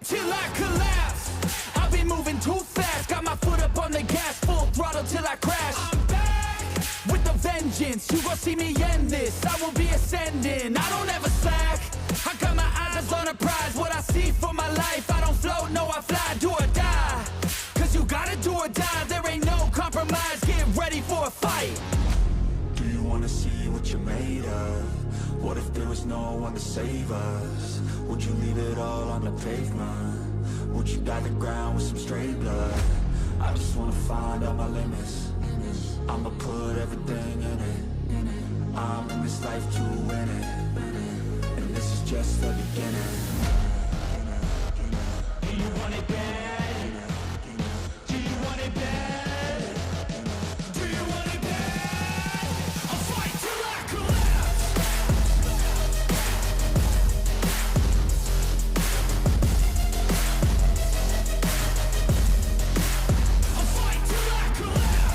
Till I collapse, I'll be moving too fast. Got my foot up on the gas, full throttle till I crash. I'm back with a vengeance, you gon' see me end this. I will be ascending, I don't ever slack. I got my eyes on a prize, what I see for my life. I don't float, no I fly, do or die. Cause you gotta do or die, there ain't no compromise. Get ready for a fight. Do you wanna see what you're made of? What if there was no one to save us? Would you leave it all on the pavement? Would you dye the ground with some stray blood? I just wanna find out my limits. I'ma put everything in it. I'm in this life to win it, and this is just the beginning. Do you want it bad? Do you want it bad? Do you want it bad? I'll fight till I collapse. I'll fight till I collapse.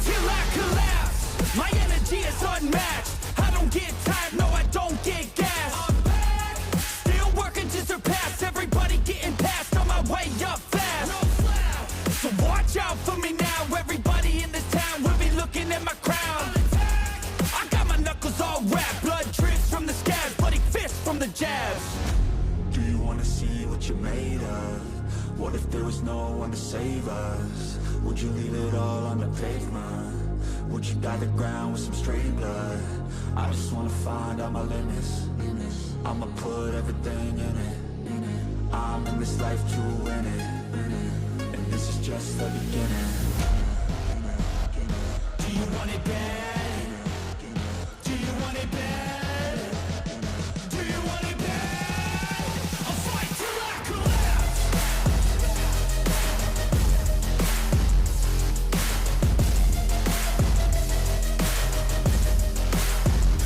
Till I collapse. My energy is unmatched. I don't get tired, no I don't get gas. I'm back. Still working to surpass everybody, getting past on my way up fast. No flap. So watch out for me now. Everybody in this town will be looking at my crown. I got my knuckles all wrapped, blood drips from the scabs, bloody fists from the jabs. Do you wanna see what you're made of? What if there was no one to save us? Would you leave it all on the pavement? Would you dye the ground with some stray blood? I just wanna find out my limits. I'ma put everything in it. I'm in this life to win it, and this is just the beginning. Do you want it bad? Do you want it bad? Do you want it bad? I'll fight till I collapse.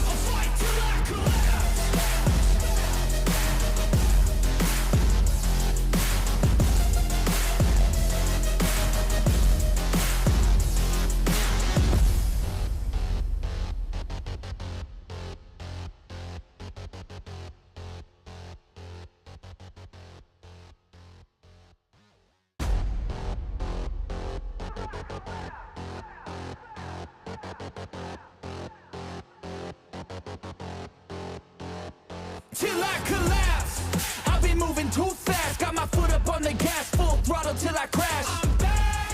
I'll fight till I collapse. Till I collapse, I'll be moving too fast. Got my foot up on the gas, full throttle till I crash. I'm back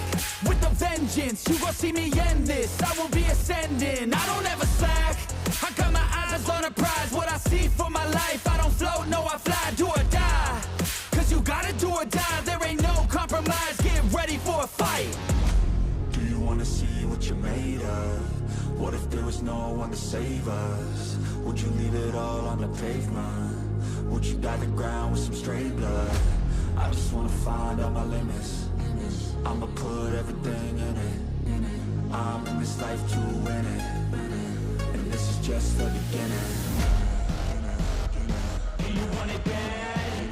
with a vengeance, you gon' see me end this. I will be ascending, I don't ever slack. I got my eyes on a prize, what I see for my life. I don't float, no I fly, do or die. Cause you gotta do or die, there ain't no compromise. Get ready for a fight. Do you wanna see what you're made of? What if there was no one to save us? Would you leave it all on the pavement? Would you dye the ground with some stray blood? I just wanna find out my limits. I'ma put everything in it. I'm in this life to win it, and this is just the beginning. Do you want it bad?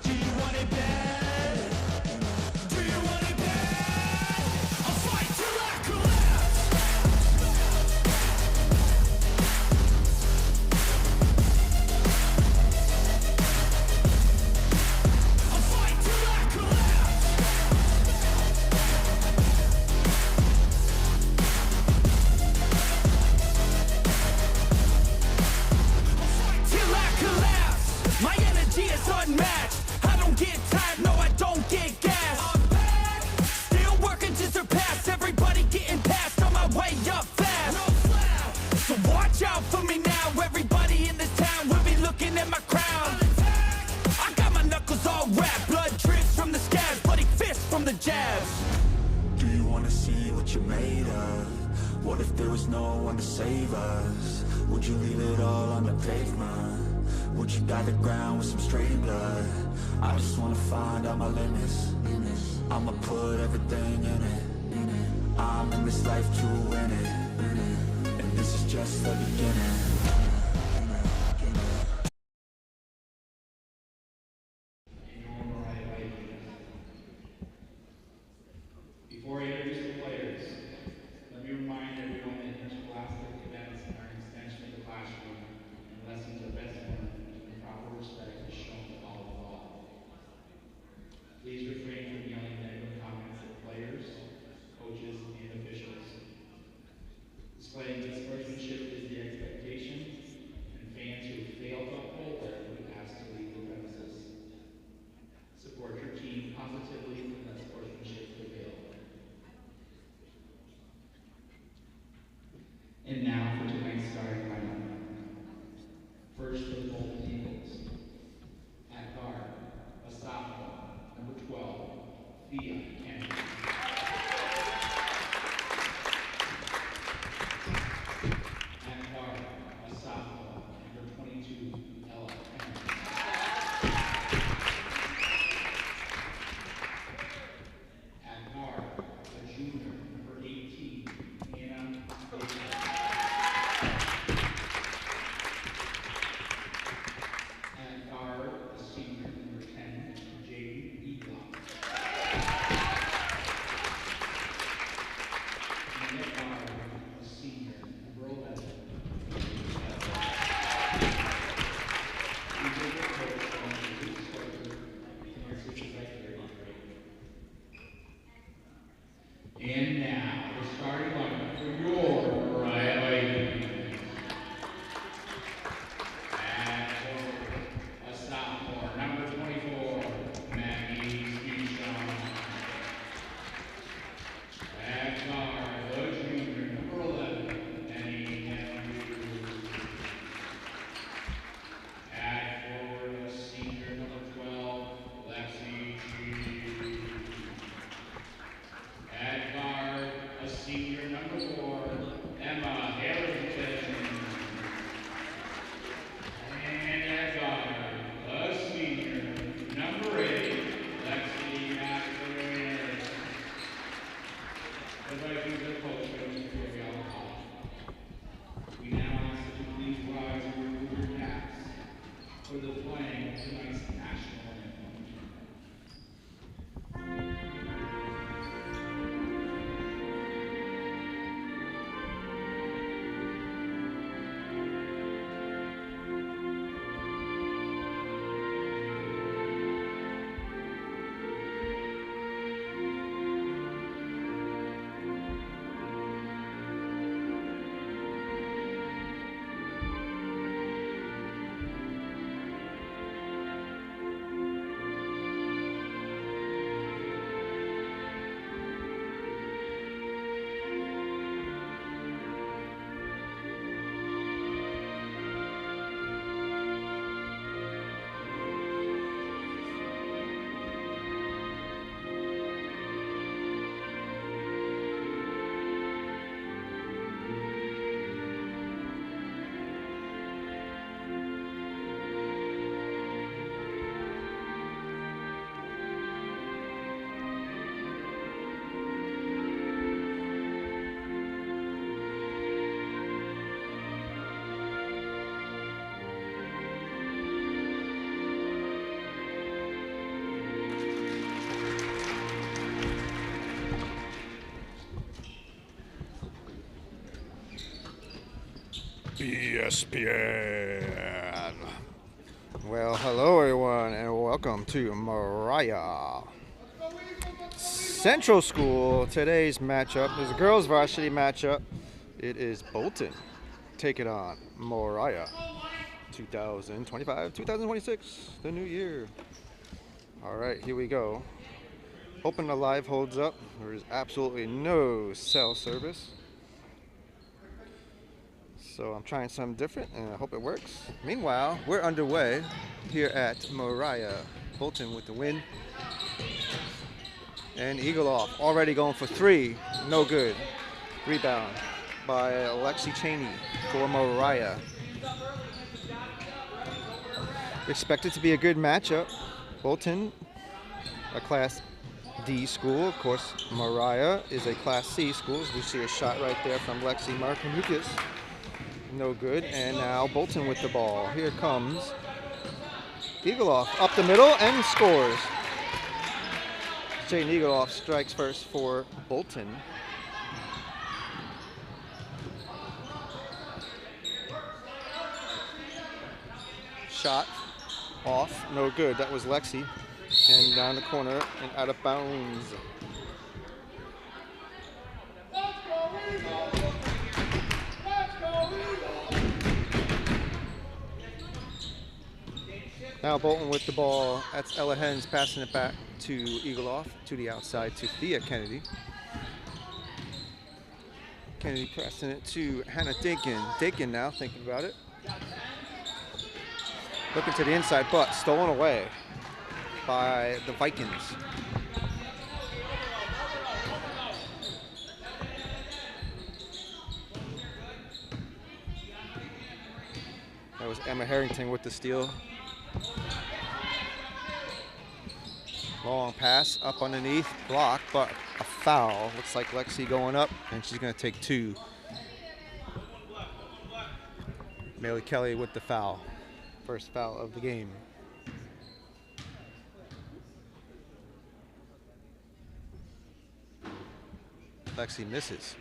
Do you want it bad? Do you want it bad? I'll fight till I collapse. I'll fight till I collapse. Till I collapse. My energy is unmatched. I don't get tired, no I don't get gas. I'm back. Still working to surpass everybody, getting past on my way up fast. No flap. So watch out for me now. Everybody in this town will be looking at my crown. I got my knuckles all wrapped, blood drips from the scabs, bloody fists from the jabs. Do you wanna see what you're made of? What if there was no one to save us? Would you leave it all on the pavement? Would you dye the ground with some stray blood? I just wanna find out my limits. I'ma put everything in it. I'm in this life to win it, and this is just the beginning. ESPN. Well, hello everyone, and welcome to Moriah Central School. Today's matchup is a girls varsity matchup. It is Bolton taking on Moriah. 2025-2026, the new year. All right, here we go. Hoping the live holds up. There is absolutely no cell service. So I'm trying something different, and I hope it works. Meanwhile, we're underway here at Moriah. Bolton with the win. And Egloff already going for three. No good. Rebound by Lexi Cheney for Moriah. Expected to be a good matchup. Bolton, a Class D school. Of course, Moriah is a Class C school. We see a shot right there from Lexi Markinukis. No good. And now Bolton with the ball. Here comes Egloff up the middle and scores. Jadynn Egloff strikes first for Bolton. Shot off, no good. That was Lexi. And down the corner and out of bounds. Now Bolton with the ball. That's Ella Hens passing it back to Egloff, to the outside to Thea Kennedy. Kennedy passing it to Hannah Dakin. Dakin now thinking about it. Looking to the inside, but stolen away by the Vikings. That was Emma Harrington with the steal. Long pass up underneath, block, but a foul. Looks like Lexi going up, and she's going to take two. Bailey Kelly with the foul. First foul of the game. Lexi misses.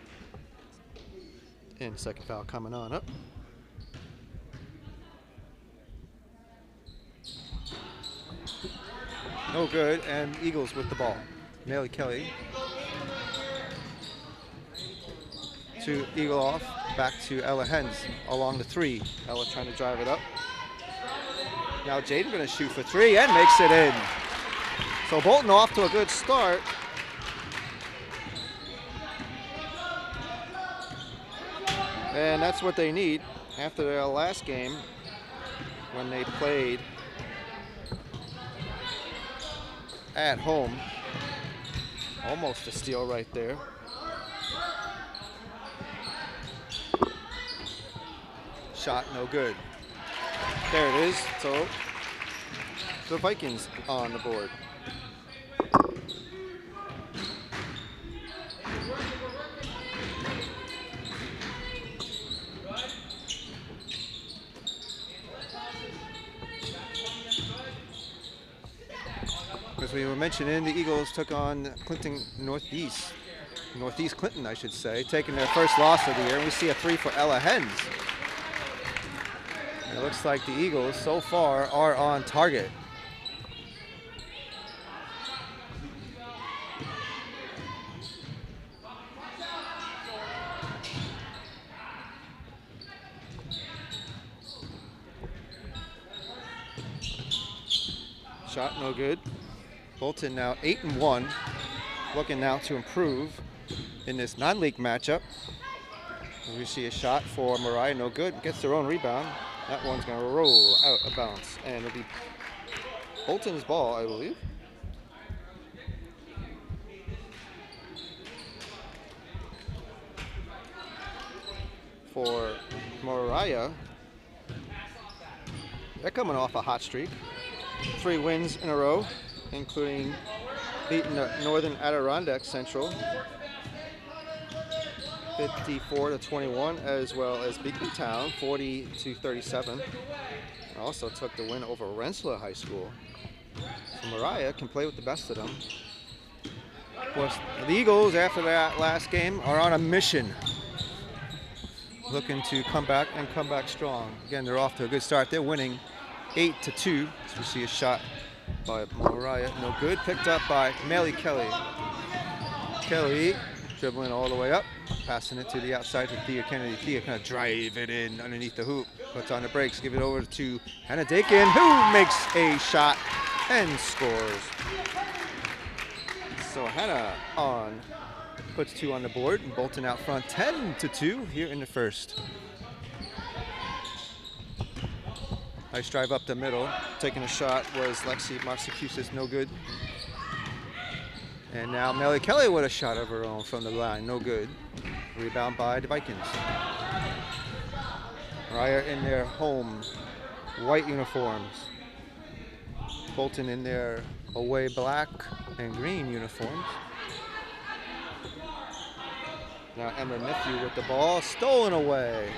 And second foul coming on up. No good, and Eagles with the ball. Bailey Kelly to Egloff, back to Ella Hens along the three. Ella trying to drive it up. Now Jadynn going to shoot for three and makes it in. So Bolton off to a good start. And that's what they need after their last game when they played at home. Almost a steal right there. Shot no good. There it is. So the Vikings on the board. As we were mentioning, the Eagles took on Northeast Clinton, I should say, taking their first loss of the year. And we see a 3 for Ella Hens. And it looks like the Eagles so far are on target. Shot no good. Bolton now 8-1, looking now to improve in this non-league matchup. We see a shot for Moriah, no good. Gets their own rebound. That one's going to roll out of bounds, and it'll be Bolton's ball, I believe. For Moriah, they're coming off a hot streak. 3 wins in a row, including beating the Northern Adirondack Central 54-21, as well as beating Town 40-37. Also took the win over Rensselaer High School. So Moriah can play with the best of them. Of course, the Eagles, after that last game, are on a mission, looking to come back and come back strong. Again, they're off to a good start. They're winning 8-2. So we see a shot by Moriah, no good. Picked up by Melly Kelly. Kelly dribbling all the way up, passing it to the outside to Thea Kennedy. Thea kind of drive it in underneath the hoop, puts on the brakes, give it over to Hannah Dakin, who makes a shot and scores. So Hannah puts 2 on the board, and Bolton out front 10-2 here in the first. Nice drive up the middle. Taking a shot was Lexi Marcicusis, no good. And now Melly Kelly with a shot of her own from the line, no good. Rebound by the Vikings. Moriah in their home white uniforms. Bolton in their away black and green uniforms. Now Emma Nephew with the ball, stolen away.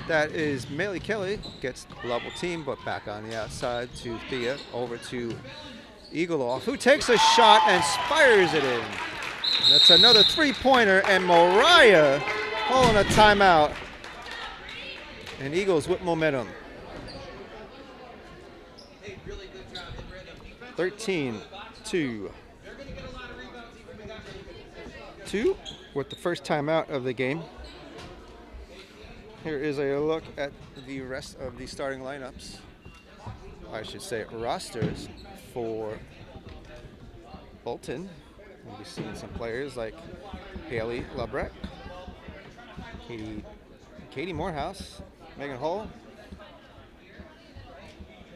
That is Melly Kelly, gets level team, but back on the outside to Thea, over to Egloff, who takes a shot and fires it in. That's another 3-pointer, and Moriah calling a timeout. And Eagles with momentum. 13-2. 2 with the first timeout of the game. Here is a look at the rest of the starting lineups. I should say rosters for Bolton. We'll be seeing some players like Haley Labreck, Katie Morehouse, Megan Hull,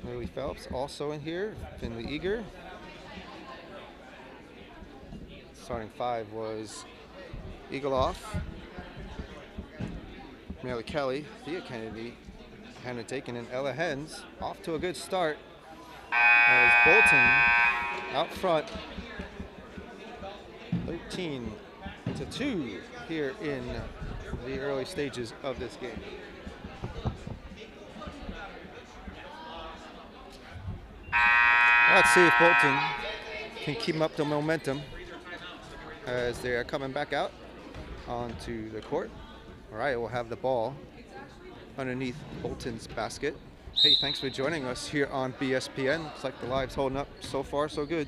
Lily Phelps also in here, Finley Eager. Starting 5 was Egloff, Melly Kelly, Thea Kennedy, Hannah Dakin, and Ella Hens. Off to a good start as Bolton out front 13-2 here in the early stages of this game. Let's see if Bolton can keep up the momentum as they are coming back out onto the court. Moriah will have the ball underneath Bolton's basket. Hey, thanks for joining us here on BSPN. Looks like the live's holding up so far, so good.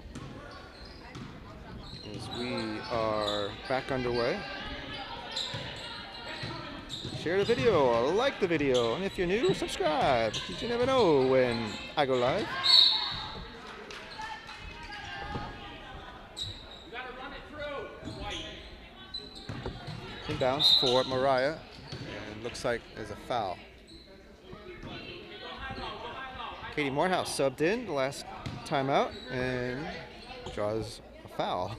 As we are back underway. Share the video, like the video, and if you're new, subscribe, because you never know when I go live. Inbounds for Moriah, and looks like there's a foul. Katie Morehouse subbed in the last timeout and draws a foul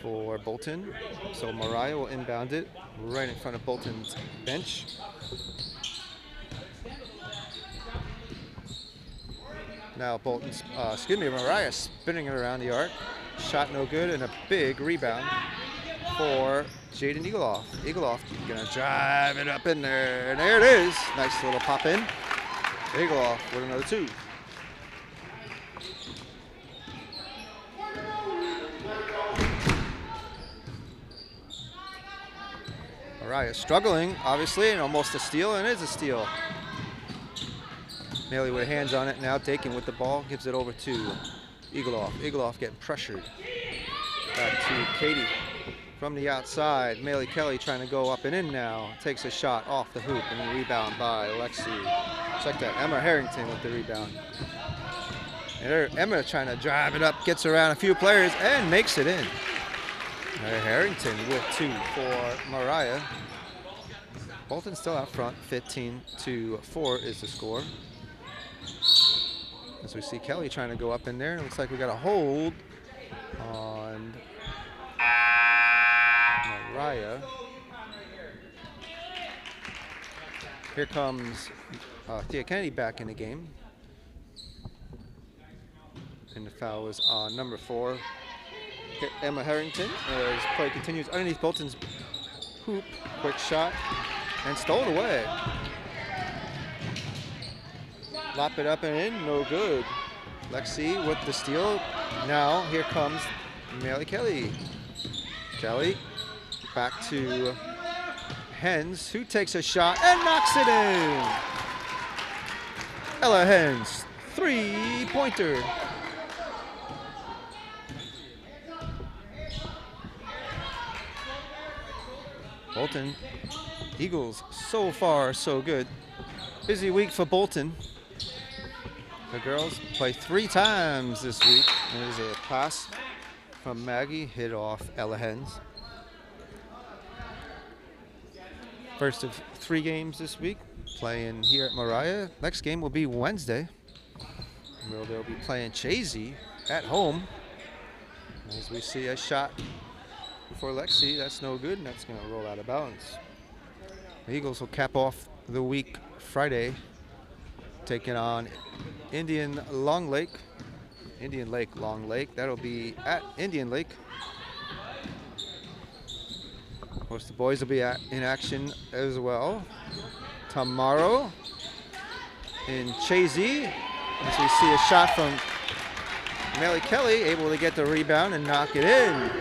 for Bolton. So Moriah will inbound it right in front of Bolton's bench. Now Moriah spinning it around the arc. Shot no good, and a big rebound for Jadynn Egloff. Egloff gonna drive it up in there, and there it is. Nice little pop in. Egloff with another 2. Moriah struggling, obviously, and almost a steal, and it is a steal. Maley with hands on it. Now Auken with the ball, gives it over to Egloff. Egloff getting pressured. Back to Katie from the outside. Maley Kelly trying to go up and in now. Takes a shot off the hoop and a rebound by Lexi. Check that, Emma Harrington with the rebound. And there, Emma trying to drive it up, gets around a few players and makes it in. Harrington with 2 for Moriah. Bolton still out front, 15-4 is the score. As we see Kelly trying to go up in there, it looks like we got a hold on Moriah. Here comes Thea Kennedy back in the game. And the foul is on number 4, Emma Harrington, as play continues underneath Bolton's hoop. Quick shot and stole it away. Lop it up and in, no good. Lexi with the steal. Now here comes Maley Kelly. Kelly back to Hens, who takes a shot and knocks it in. Ella Hens, 3-pointer. Bolton Eagles, so far so good. Busy week for Bolton. The girls play 3 times this week. There's a pass from Maggie, hit off Ella Hens. First of 3 games this week, playing here at Moriah. Next game will be Wednesday, where they'll be playing Chazy at home. As we see a shot for Lexi, that's no good, and that's going to roll out of bounds. The Eagles will cap off the week Friday, taking on Indian Lake Long Lake. That'll be at Indian Lake. Of course, the boys will be in action as well tomorrow in Chazy. As we see a shot from Maley Kelly, able to get the rebound and knock it in.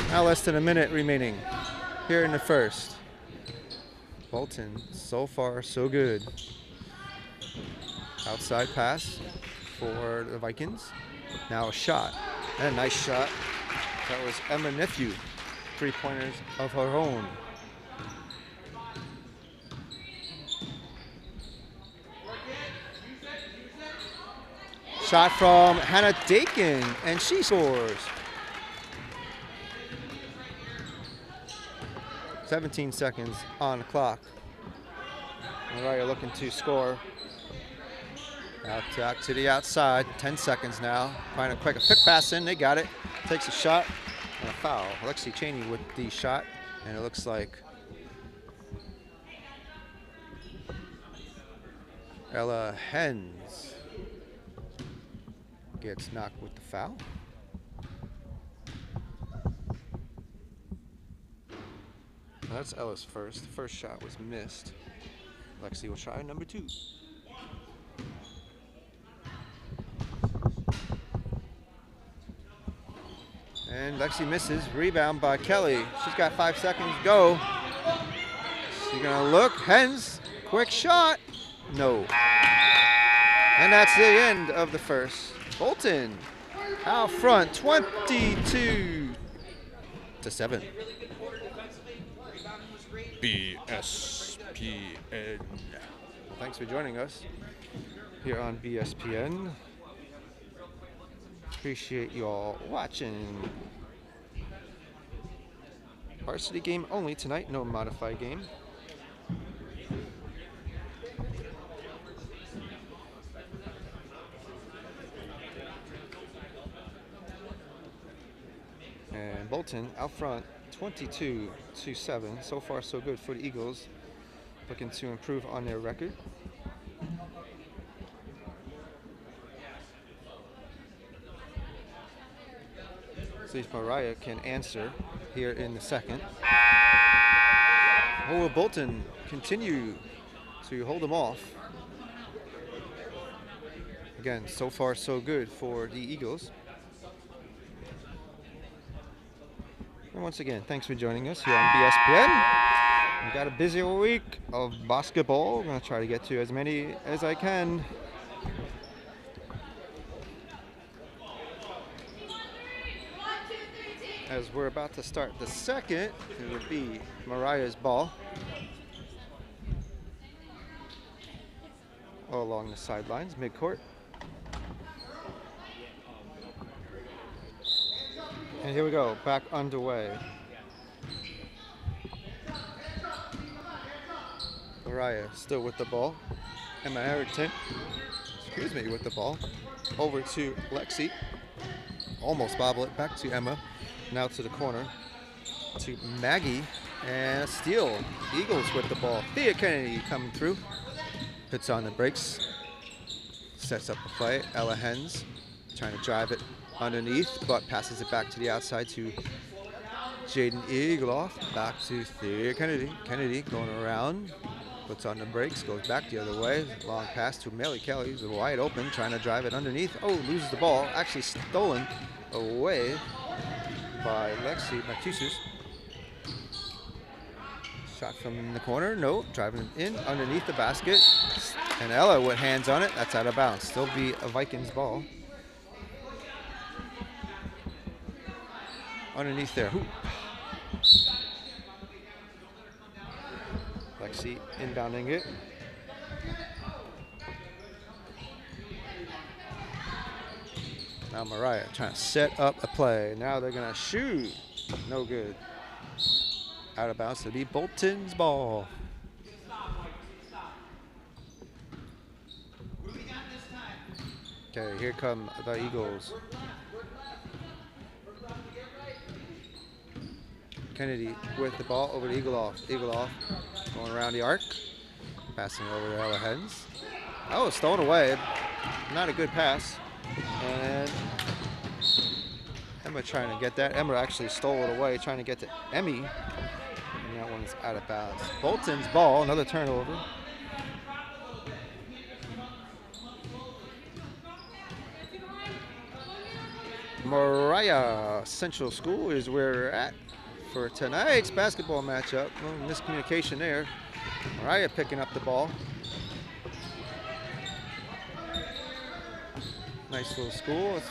Now less than a minute remaining here in the first. Bolton, so far so good. Outside pass for the Vikings. Now a shot, and a nice shot. That was Emma Nephew, 3-pointers of her own. Shot from Hannah Dakin, and she scores. 17 seconds on the clock. Moriah looking to score. Out to the outside, 10 seconds now. Trying to quick a quick pass in, they got it. Takes a shot and a foul. Alexi Cheney with the shot, and it looks like Ella Hens gets knocked with the foul. That's Ella's first. The first shot was missed. Lexi will try number 2. And Lexi misses. Rebound by Kelly. She's got 5 seconds to go. She's gonna look. Hens, quick shot. No. And that's the end of the first. Bolton out front, 22-7. BSPN. Well, thanks for joining us here on BSPN. Appreciate y'all watching. Varsity game only tonight, no modified game. And Bolton out front, 22-7. So far, so good for the Eagles. Looking to improve on their record. See if Moriah can answer here in the second. Or will Bolton continue to hold them off? Again, so far, so good for the Eagles. And once again, thanks for joining us here on BSPN. We've got a busy week of basketball. I'm going to try to get to as many as I can. As we're about to start the second, it would be Moriah's ball. All along the sidelines, midcourt. And here we go, back underway. Moriah still with the ball. Emma Harrington, with the ball. Over to Lexi. Almost bobble it, back to Emma. Now to the corner, to Maggie, and a steal. Eagles with the ball. Thea Kennedy coming through. Hits on the brakes. Sets up the play. Ella Hens trying to drive it underneath, but passes it back to the outside to Jadynn Egloff. Back to Thea Kennedy. Kennedy going around. Puts on the brakes, goes back the other way. Long pass to Melly Kelly, who's wide open, trying to drive it underneath. Oh, loses the ball. Actually stolen away by Lexi Matusus. Shot from the corner, no, driving in underneath the basket. And Ella with hands on it, that's out of bounds. Still be a Vikings ball. Underneath their hoop. Lexi inbounding it. Now Moriah trying to set up a play. Now they're gonna shoot. No good. Out of bounds to be Bolton's ball. Okay, here come the Eagles. Kennedy with the ball over to Egloff. Egloff going around the arc. Passing over to Ella Hens. Oh, stolen away. Not a good pass. And Emma trying to get that. Emma actually stole it away, trying to get to Emmy. And that one's out of bounds. Bolton's ball, another turnover. Moriah Central School is where we're at for tonight's basketball matchup. A little miscommunication there. Moriah picking up the ball. Nice little school.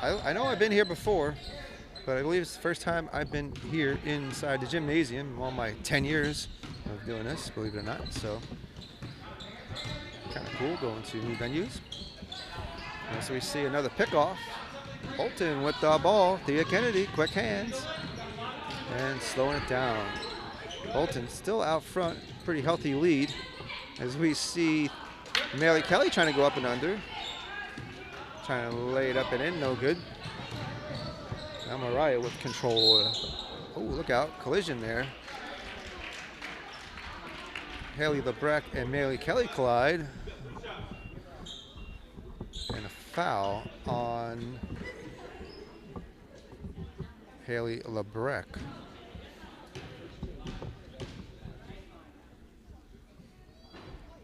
I know I've been here before, but I believe it's the first time I've been here inside the gymnasium in all my 10 years of doing this, believe it or not. So kind of cool going to new venues. And so we see another pickoff. Bolton with the ball. Thea Kennedy, quick hands. And slowing it down. Bolton still out front, pretty healthy lead. As we see Melly Kelly trying to go up and under. Trying to lay it up and in, no good. Now Moriah with control. Oh, look out, collision there. Haley Lebrecht and Melly Kelly collide. And a foul on Haley Lebrecht.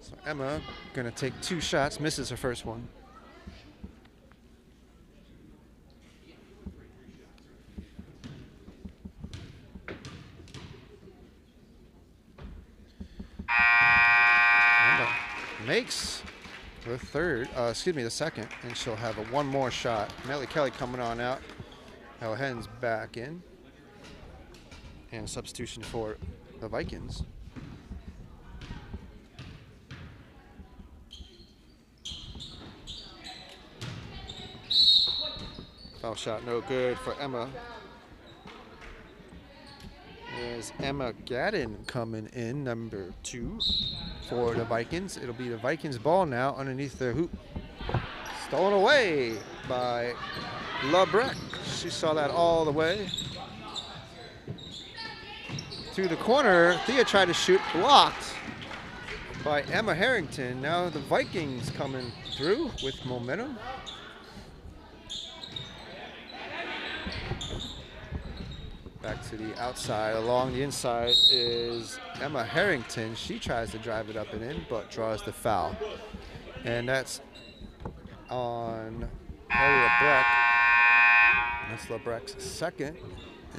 So Emma gonna take 2 shots, misses her first one. Emma makes the second, and she'll have one more shot. Melly Kelly coming on out. Ella Hens back in. And a substitution for the Vikings. Foul shot no good for Emma. There's Emma Jadynn coming in, number 2 for the Vikings. It'll be the Vikings ball now underneath their hoop. Stolen away by Lebrecht. She saw that all the way. To the corner, Thea tried to shoot, blocked by Emma Harrington. Now the Vikings coming through with momentum. Back to the outside. Along the inside is Emma Harrington. She tries to drive it up and in, but draws the foul. And that's on Haley Lebrecht. That's Lebrecht's second.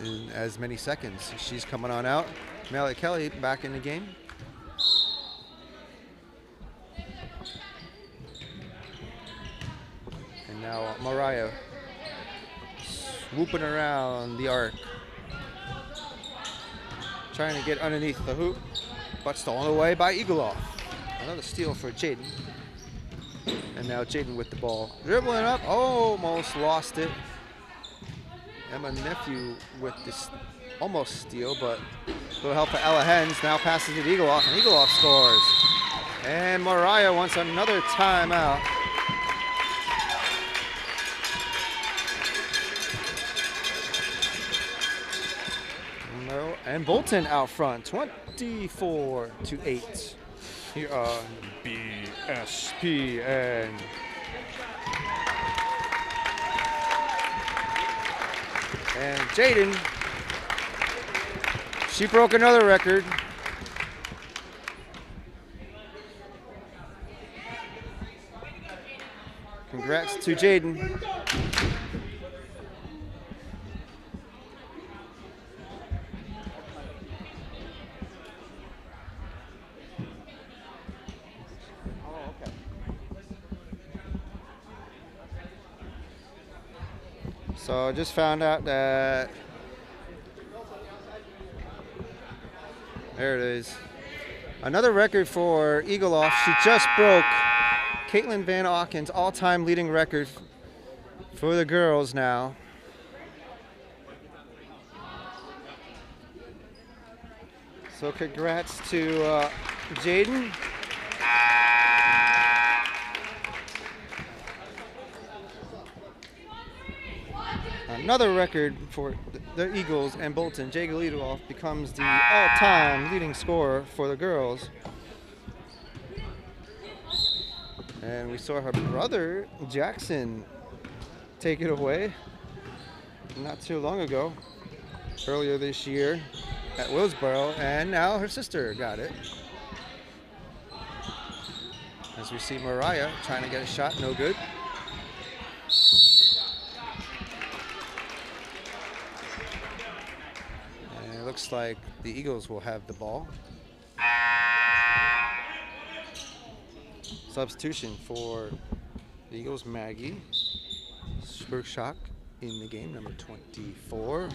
in as many seconds. She's coming on out. Melly Kelly back in the game. And now Moriah swooping around the arc. Trying to get underneath the hoop, but stolen away by Egloff. Another steal for Jadynn. And now Jadynn with the ball. Dribbling up, almost lost it. Emma Nephew with this almost steal, but a little help for Ella Hens. Now passes it to Egloff, and Egloff scores. And Moriah wants another timeout. No, and Bolton out front, 24-8. Here on BSPN. And Jadynn, she broke another record. Congrats to Jadynn. So I just found out that, there it is, another record for Egloff. She just broke Katelyn Van Auken's all-time leading record for the girls now. So congrats to Jadynn. Another record for the Eagles and Bolton. Jadynn Egloff becomes the all-time leading scorer for the girls. And we saw her brother, Jackson, take it away not too long ago, earlier this year at Willsboro, and now her sister got it. As we see Moriah trying to get a shot, no good. Looks like the Eagles will have the ball. Substitution for the Eagles, Maggie Spurshak in the game, number 24.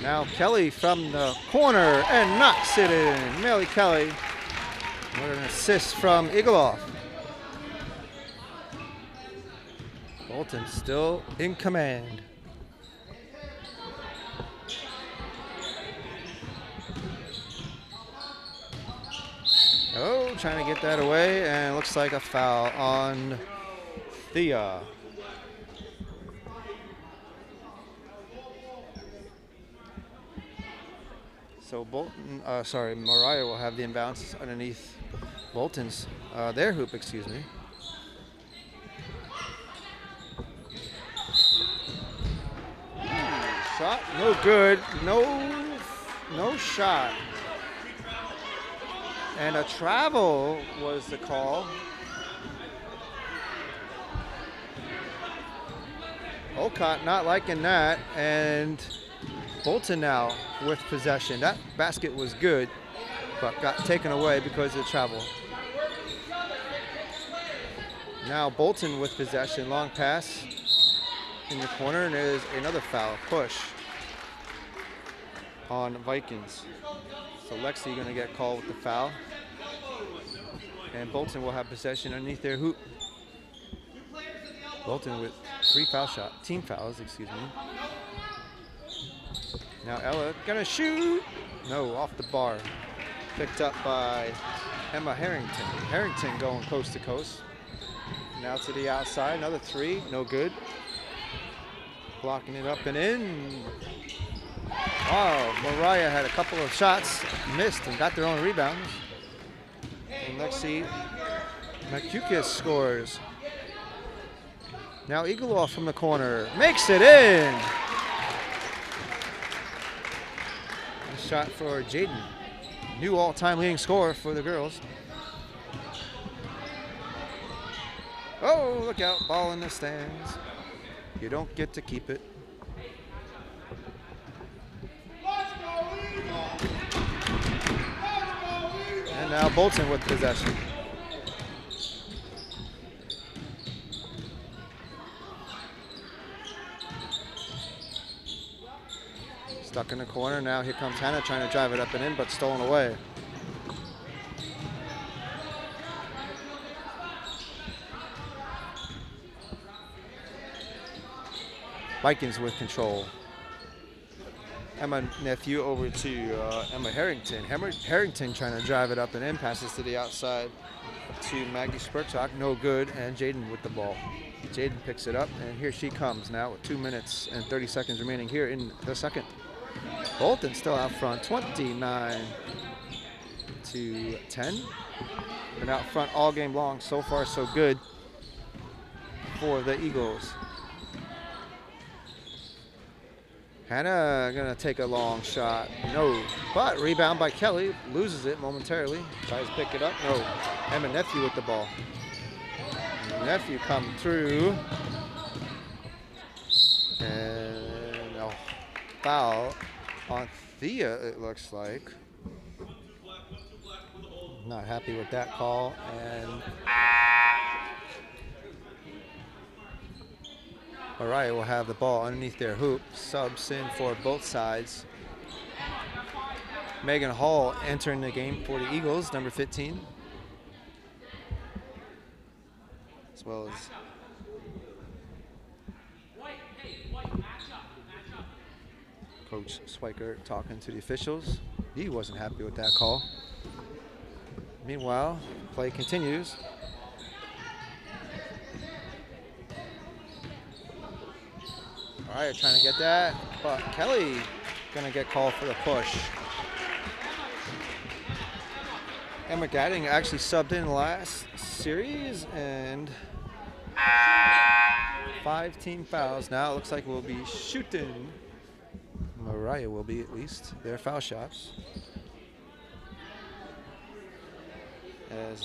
Now Kelly from the corner and knocks it in. Melly Kelly with an assist from Egloff. Bolton still in command. Oh, trying to get that away, and it looks like a foul on Thea. So Bolton, Moriah will have the inbounds underneath Bolton's, their hoop, excuse me. Shot, no good, no shot. And a travel was the call. Olcott not liking that, and Bolton now with possession. That basket was good, but got taken away because of the travel. Now Bolton with possession, long pass in the corner, and there's another foul, push on Vikings. So Lexi gonna get called with the foul. And Bolton will have possession underneath their hoop. Bolton with team fouls, excuse me. Now Ella gonna shoot. No, off the bar. Picked up by Emma Harrington. Harrington going coast to coast. Now to the outside, another three, no good. Blocking it up and in. Wow, Moriah had a couple of shots, missed, and got their own rebounds. And Lexi Makukis scores. Now Egloff from the corner makes it in. shot for Jadynn. New all-time leading scorer for the girls. Oh, look out, ball in the stands. You don't get to keep it. And now Bolton with possession. Stuck in the corner. Now here comes Hannah trying to drive it up and in, but stolen away. Vikings with control. Emma Nephew over to Emma Harrington. Harrington trying to drive it up and in, passes to the outside to Maggie Spurchak, no good, and Jadynn with the ball. Jadynn picks it up, and here she comes now with 2 minutes and 30 seconds remaining here in the second. Bolton still out front, 29-10. Been out front all game long. So far, so good for the Eagles. Hannah gonna take a long shot. No, but rebound by Kelly. Loses it momentarily. Tries to pick it up. No. Emma Nephew with the ball. Nephew come through. And a foul on Thea, it looks like. Not happy with that call. And Moriah will have the ball underneath their hoop. Subs in for both sides. Megan Hall entering the game for the Eagles, number 15. As well as Coach Swiker talking to the officials. He wasn't happy with that call. Meanwhile, play continues. Moriah trying to get that, but Kelly gonna get called for the push. Emma Gadding actually subbed in last series, and 5 team fouls. Now it looks like we'll be shooting. Moriah will be, at least, their foul shots. As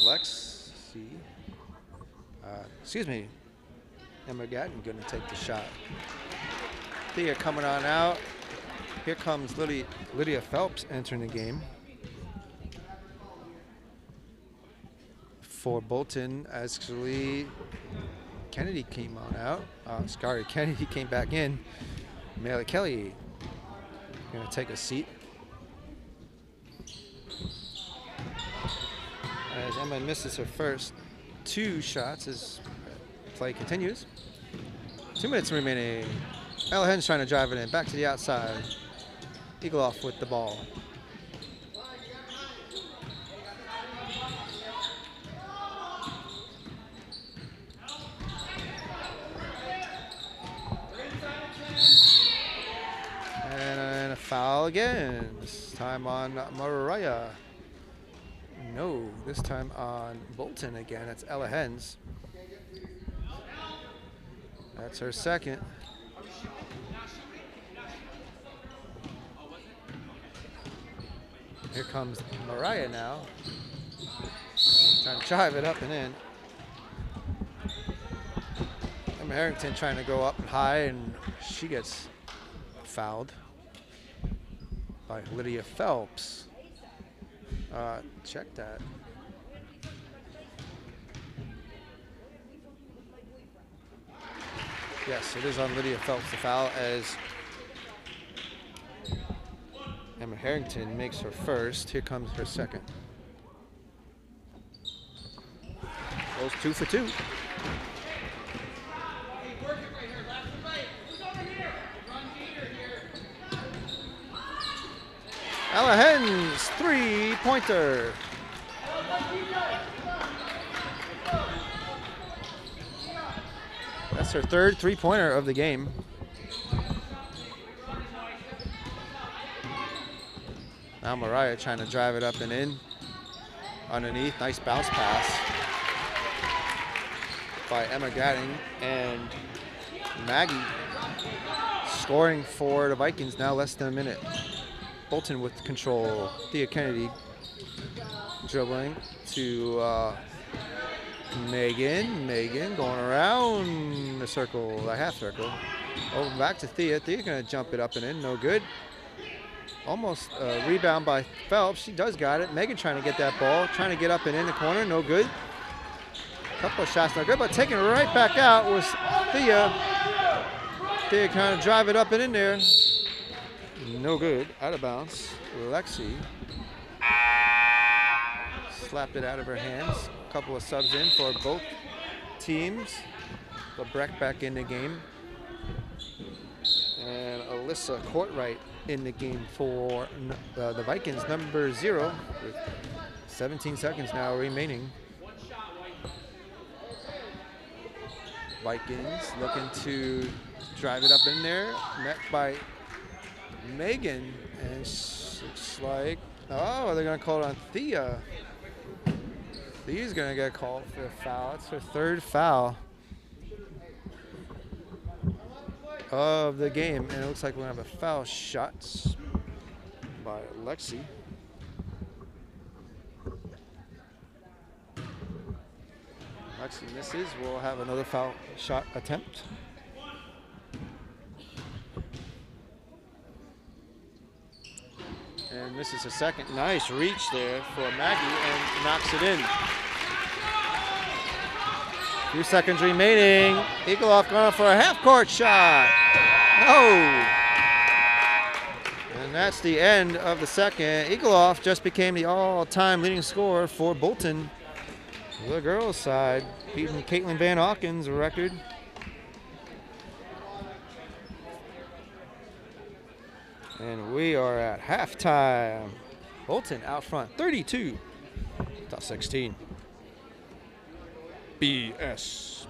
Emma Gadding gonna take the shot. Thea coming on out. Here comes Lydia Phelps entering the game for Bolton. Actually, Kennedy came on out. Kennedy came back in. Mela Kelly gonna take a seat. As Emma misses her first 2 shots as play continues. 2 minutes remaining. Ella Hen's trying to drive it in. Back to the outside. Egloff with the ball. And a foul again. This time on Moriah. No, this time on Bolton again. That's Ella Hens. That's her second. Here comes Moriah now. Trying to drive it up and in. Emma Harrington trying to go up high, and she gets fouled by Lydia Phelps. Check that. Yes, it is on Lydia Phelps, the foul, as Emma Harrington makes her first. Here comes her second. Goes 2 for 2. Ella Hens, 3-pointer. That's her third 3-pointer of the game. Now Moriah trying to drive it up and in. Underneath, nice bounce pass by Emma Gadding, and Maggie scoring for the Vikings now less than a minute. Bolton with control. Thea Kennedy dribbling to Megan. Megan going around the circle, the half circle. Over back to Thea. Thea gonna jump it up and in, no good. Almost rebound by Phelps. She does got it. Megan trying to get that ball, trying to get up and in the corner, no good. Couple of shots, no good, but taking it right back out was Thea. Thea kind of drive it up and in there. No good, out of bounds. Lexi slapped it out of her hands. A couple of subs in for both teams. LeBrecht back in the game. And Alyssa Courtright in the game for the Vikings, number 0, with 17 seconds now remaining. Vikings looking to drive it up in there, met by Megan, and looks like, oh, they're gonna call it on Thea. Thea's gonna get called for a foul. It's her 3rd foul of the game, and it looks like we're gonna have a foul shot by Lexi. Lexi misses. We'll have another foul shot attempt. And misses a second. Nice reach there for Maggie and knocks it in. Few seconds remaining. Egloff going for a half-court shot. No. And that's the end of the second. Egloff just became the all-time leading scorer for Bolton. The girls' side, beating Katelyn Van Auken's record. And we are at halftime. Bolton out front, 32-16. BSPN.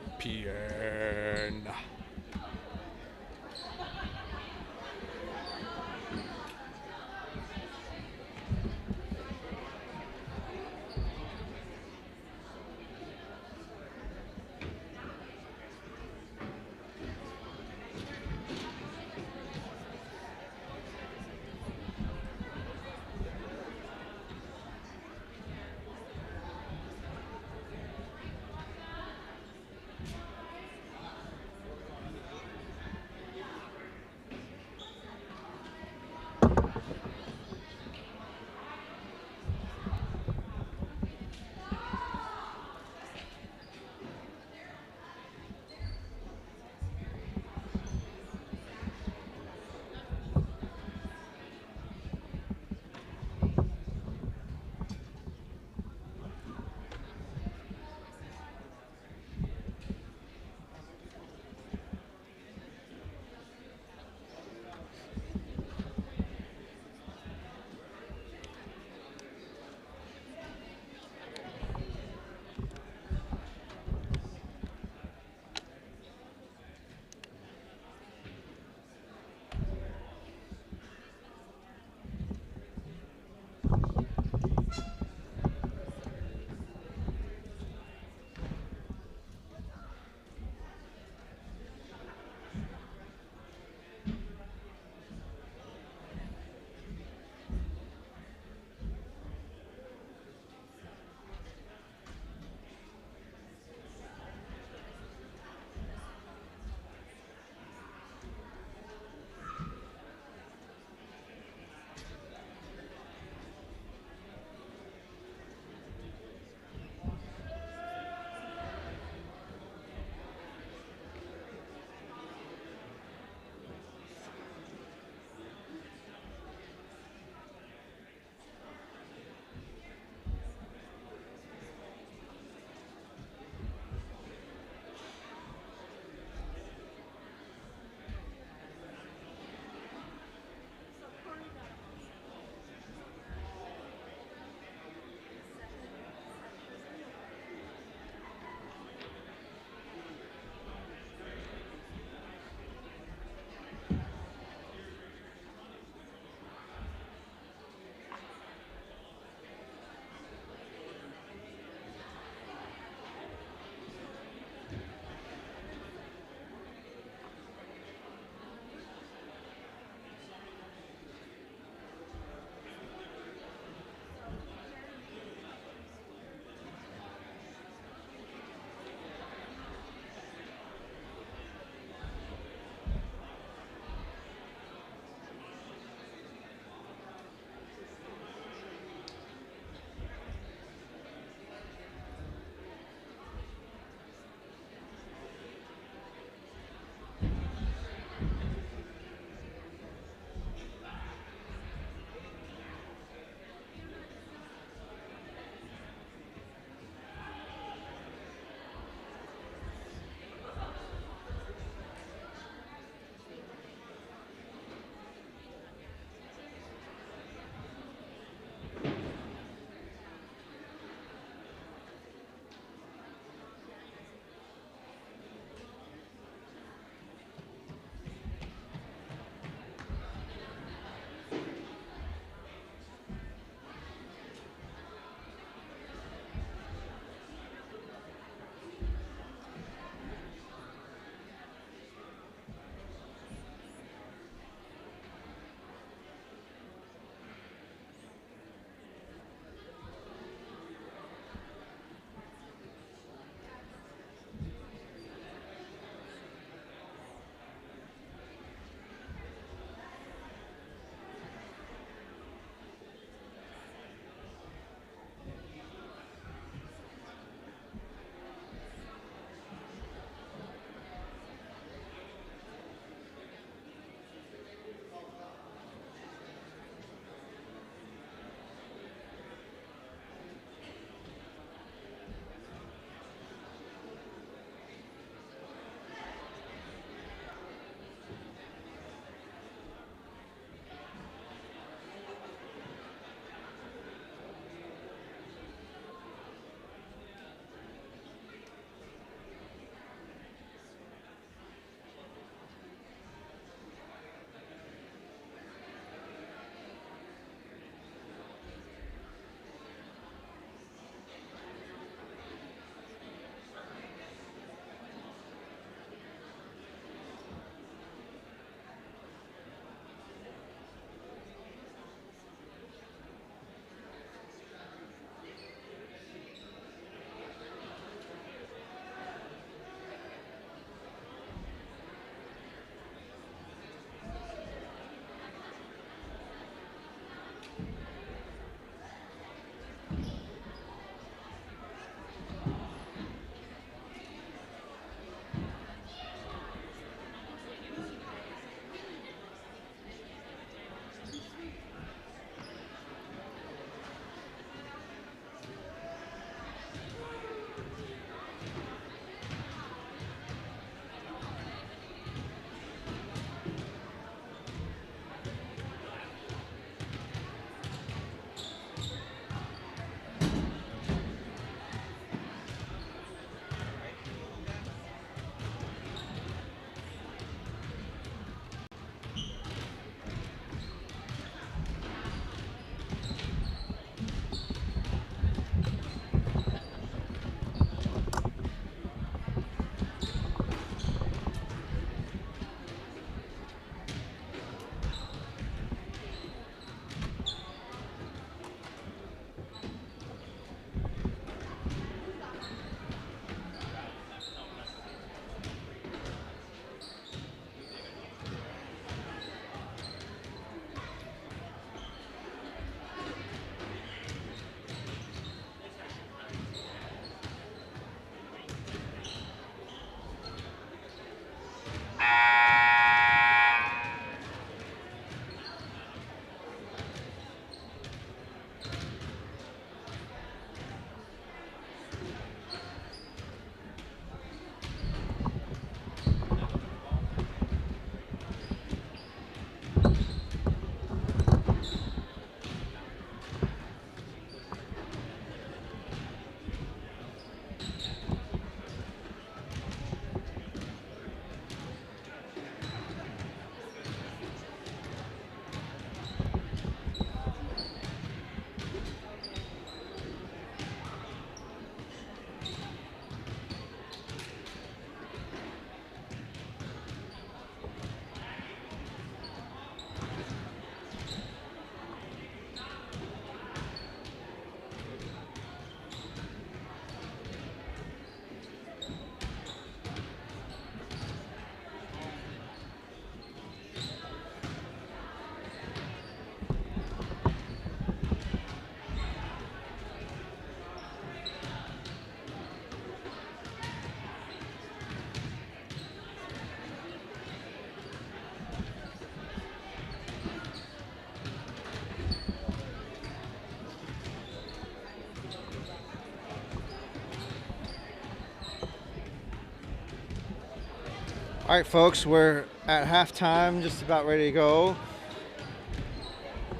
All right, folks, we're at halftime, just about ready to go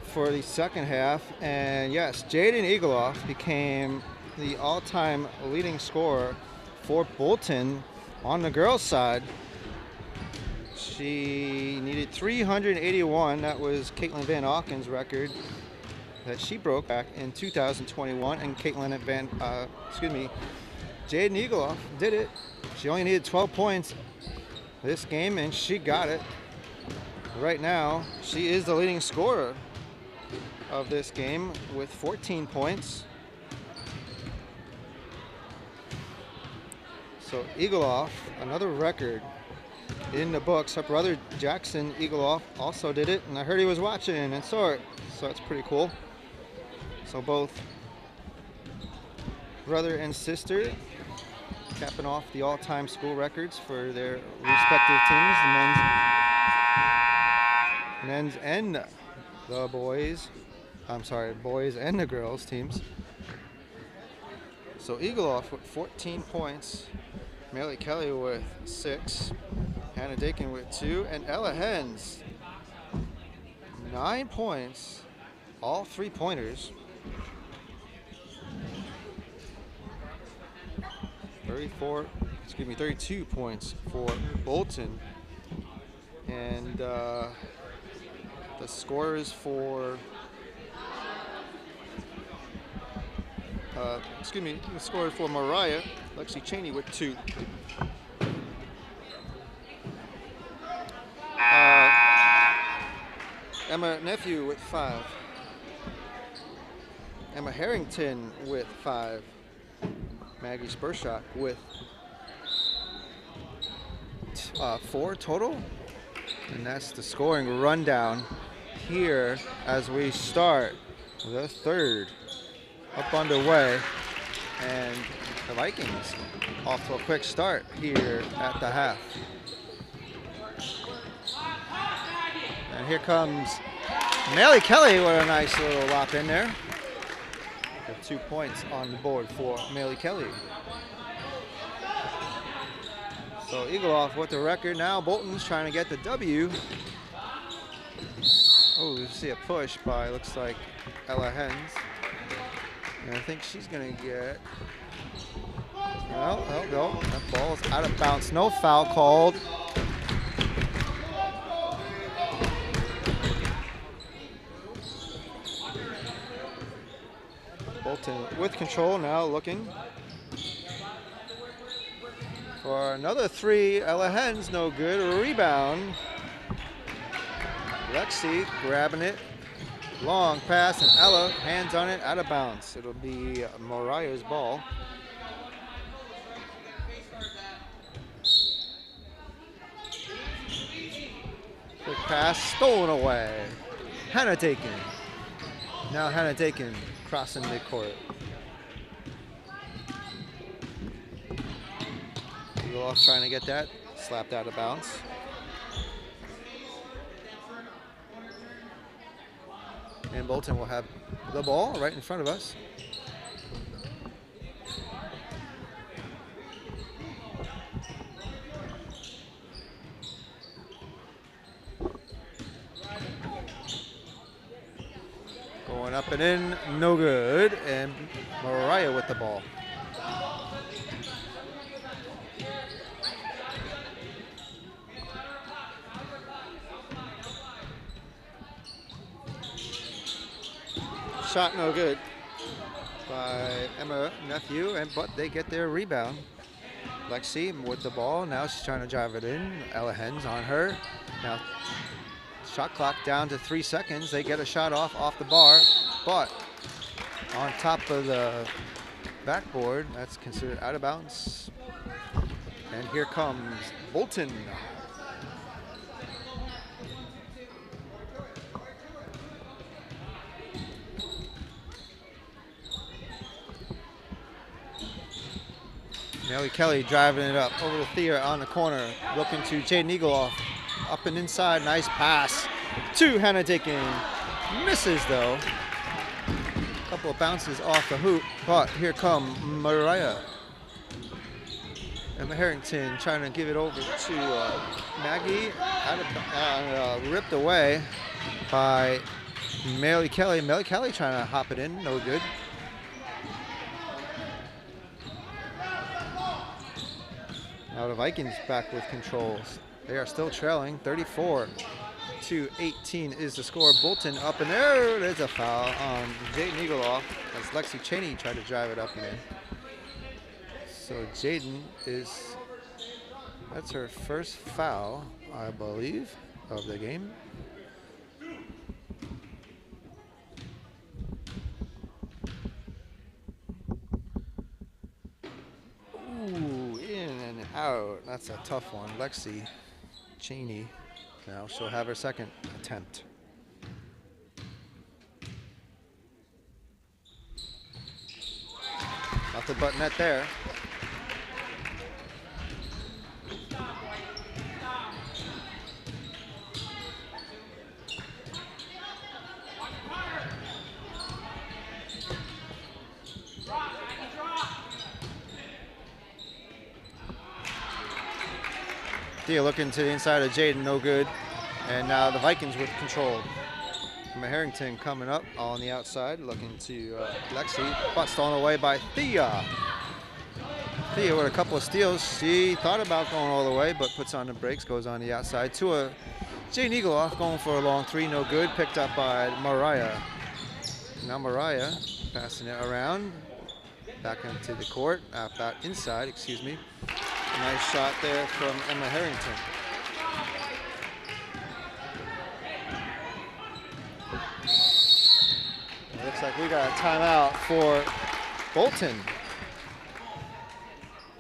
for the second half. And yes, Jadynn Egloff became the all-time leading scorer for Bolton on the girls' side. She needed 381. That was Katelyn Van Auken's record that she broke back in 2021. And Jadynn Egloff did it. She only needed 12 points this game, and she got it. Right now, she is the leading scorer of this game with 14 points. So Egloff, another record in the books. Her brother Jackson Egloff also did it, and I heard he was watching and saw it, so that's pretty cool. So both brother and sister capping off the all-time school records for their respective teams, the men's and the boys. Boys and the girls teams. So Egloff with 14 points, Mary Kelly with 6, Hannah Dakin with 2, and Ella Hens 9 points, all 3-pointers. 32 points for Bolton. And the scores for Moriah, Lexi Cheney with 2. Emma Nephew with 5. Emma Harrington with 5. Maggie Spurshock with 4 total. And that's the scoring rundown here as we start the third up underway. And the Vikings off to a quick start here at the half. And here comes Mary Kelly with a nice little lob in there. 2 points on the board for Mary Kelly. So Egloff with the record. Now Bolton's trying to get the W. Oh, you see a push by, looks like, Ella Hens. And I think she's going to get... No. That ball's out of bounds. No foul called. Bolton with control now, looking for another 3. Ella Hens, no good. A rebound. Lexi grabbing it. Long pass, and Ella hands on it, out of bounds. It'll be Moriah's ball. Quick pass, stolen away. Hannah Dakin. Now Hannah Dakin crossing midcourt. Egloff trying to get that, slapped out of bounds. And Bolton will have the ball right in front of us. Going up and in, no good. And Moriah with the ball. Shot no good by Emma Nephew, but they get their rebound. Lexi with the ball. Now she's trying to drive it in. Ella Hens on her. Now shot clock down to 3 seconds. They get a shot off the bar, but on top of the backboard, that's considered out of bounds. And here comes Bolton. Mary Kelly driving it up over to Thea on the corner, looking to Jadynn Egloff. Up and inside, nice pass to Hannah Dakin. Misses though. A couple of bounces off the hoop, but here come Moriah. Emma Harrington trying to give it over to Maggie. Ripped away by Melly Kelly. Melly Kelly trying to hop it in, no good. Now the Vikings back with controls. They are still trailing, 34-18 is the score. Bolton up in there. There's a foul on Jadynn Egloff as Lexi Cheney tried to drive it up and in. So Jadynn that's her first foul, I believe, of the game. Ooh, in and out. That's a tough one. Lexi Cheney. Now she'll have her second attempt. Nothing but net there. Thea looking to the inside of Jadynn, no good. And now the Vikings with control. Emma Harrington coming up on the outside, looking to Lexi, but stolen away by Thea. Thea with a couple of steals. She thought about going all the way, but puts on the brakes, goes on the outside to a Jadynn Egloff going for a long three, no good. Picked up by Moriah. Now Moriah passing it around, back into the court, back inside, excuse me. Nice shot there from Emma Harrington. It looks like we got a timeout for Bolton.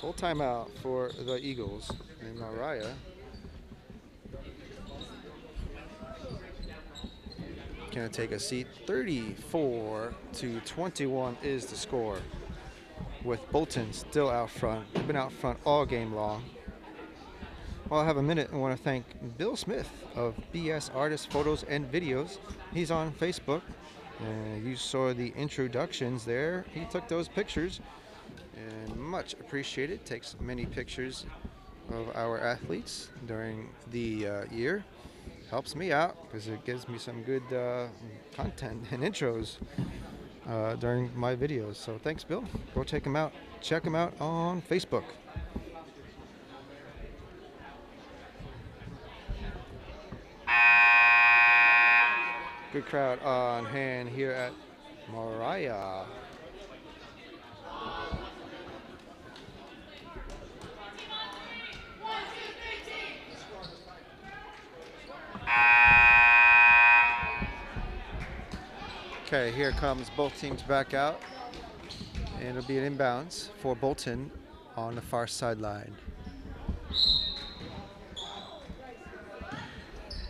Full timeout for the Eagles. And Moriah gonna take a seat. 34-21 is the score, with Bolton still out front. They've been out front all game long. While I have a minute, I want to thank Bill Smith of BS Artists, Photos, and Videos. He's on Facebook. You saw the introductions there. He took those pictures, and much appreciated. Takes many pictures of our athletes during the year. Helps me out because it gives me some good content and intros during my videos. So thanks, Bill. Go check him out. Check him out on Facebook. Good crowd on hand here at Moriah. Okay, here comes both teams back out, and it'll be an inbounds for Bolton on the far sideline.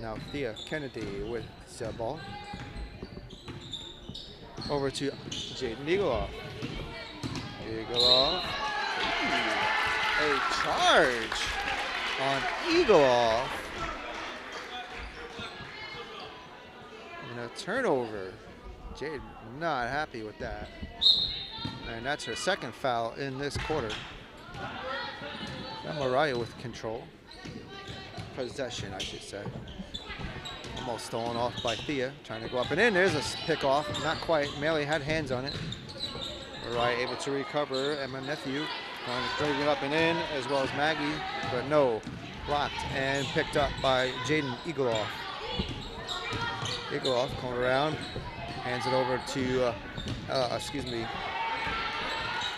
Now Thea Kennedy with the ball. Over to Jadynn Egloff. Egloff. A charge on Egloff. And a turnover. Jade not happy with that. And that's her second foul in this quarter. Now Moriah with control. Possession, I should say. Almost stolen off by Thea. Trying to go up and in. There's a pick off. Not quite. Melly had hands on it. Moriah able to recover. Emma Nephew going to bring it up and in, as well as Maggie. But no. Blocked and picked up by Jadynn Egloff. Egloff going around. Hands it over to,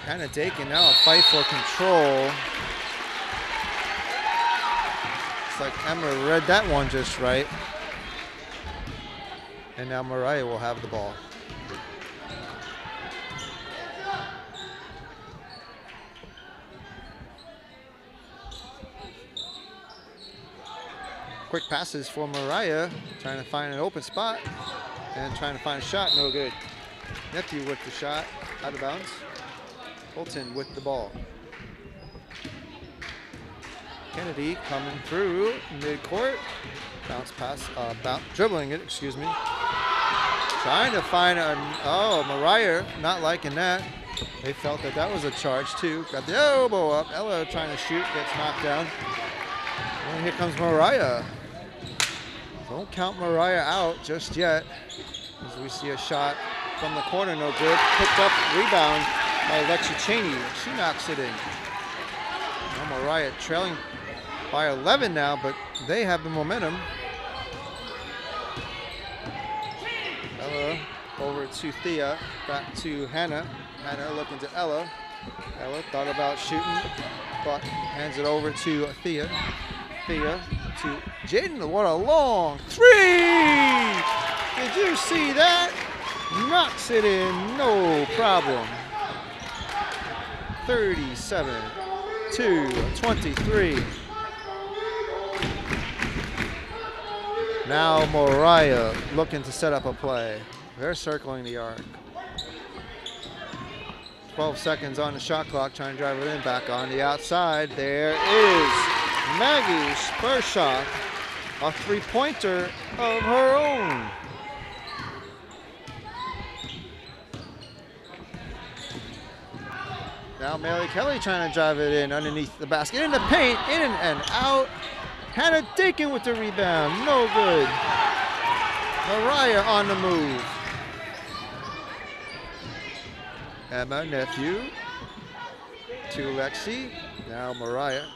kind of taking now a fight for control. It's like Emma read that one just right. And now Moriah will have the ball. Quick passes for Moriah, trying to find an open spot. And trying to find a shot, no good. Nephew with the shot, out of bounds. Bolton with the ball. Kennedy coming through mid-court. Bounce pass, dribbling it, excuse me. Trying to find Moriah not liking that. They felt that that was a charge too. Got the elbow up. Ella trying to shoot, gets knocked down. And here comes Moriah. Don't count Moriah out just yet. As we see a shot from the corner, no good. Picked up, rebound by Lexi Cheney. She knocks it in. Now Moriah trailing by 11 now, but they have the momentum. Ella over to Thea, back to Hannah. Hannah looking to Ella. Ella thought about shooting, but hands it over to Thea. Thea to Jadynn. What a long three! Did you see that? Knocks it in, no problem. 37-23. Now Moriah looking to set up a play. They're circling the arc. 12 seconds on the shot clock, trying to drive it in. Back on the outside. There is Maggie's first shot. A three-pointer of her own. Now Melly Kelly trying to drive it in underneath the basket. In the paint, in and out. Hannah Dakin with the rebound, no good. Moriah on the move. Emma Nephew to Lexi. Now Moriah.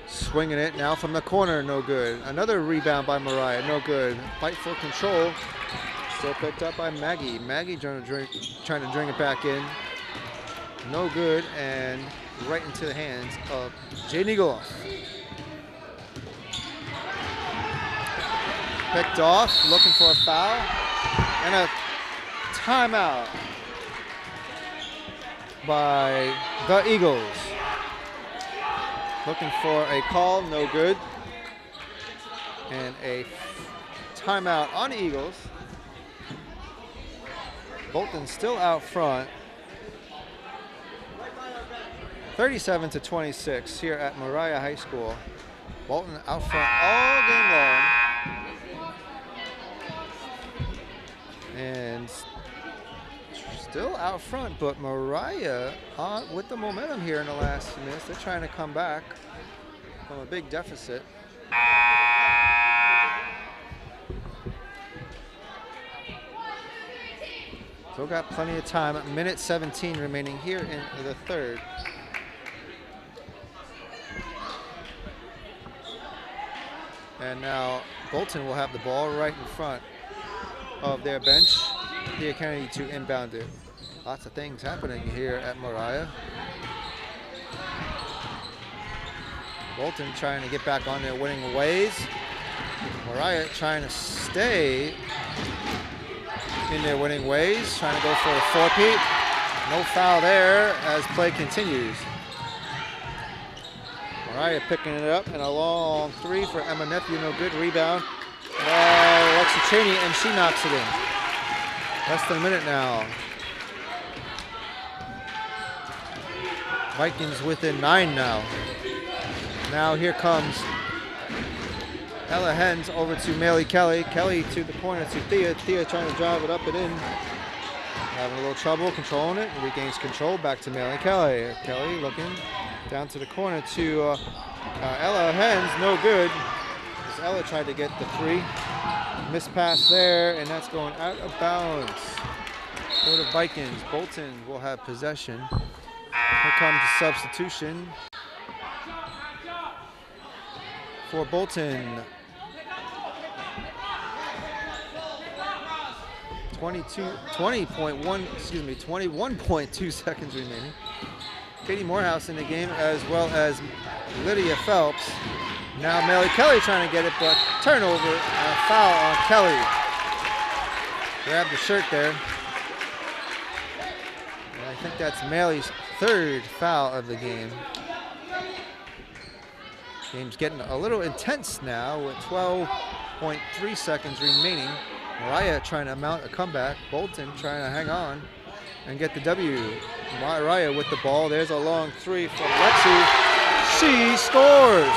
Swinging it now from the corner, no good. Another rebound by Moriah, no good. Fight for control. Still picked up by Maggie. Maggie trying to bring it back in. No good, and right into the hands of Jadynn Egloff. Picked off, looking for a foul, and a timeout by the Eagles. Looking for a call, no good. And a timeout on the Eagles. Bolton still out front. 37-26 here at Moriah High School. Bolton out front all game long. And still out front, but Moriah with the momentum here in the last few minutes. They're trying to come back from a big deficit. Still got plenty of time. Minute 17 remaining here in the third. And now Bolton will have the ball right in front of their bench. Thea Kennedy to inbound it. Lots of things happening here at Moriah. Bolton trying to get back on their winning ways. Moriah trying to stay in their winning ways, trying to go for a four-peat. No foul there as play continues. Moriah picking it up, and a long three for Emma Nephew, no good. Rebound by Lexi Cheney, and she knocks it in. Less than a minute now. Vikings within 9 now. Now here comes Ella Hens over to Melly Kelly. Kelly to the corner to Thea. Thea trying to drive it up and in. Having a little trouble controlling it. Regains control. Back to Melly Kelly. Kelly looking down to the corner to Ella Hens. No good. As Ella tried to get the three. Missed pass there, and that's going out of bounds for the Vikings. Bolton will have possession. Here comes the substitution for Bolton. 21.2 seconds remaining. Katie Morehouse in the game, as well as Lydia Phelps. Now Melly Kelly trying to get it, but turnover and a foul on Kelly. Grab the shirt there. And I think that's Melly's third foul of the game. Game's getting a little intense now with 12.3 seconds remaining. Moriah trying to mount a comeback. Bolton trying to hang on and get the W. Moriah with the ball. There's a long three from Lexi. She scores.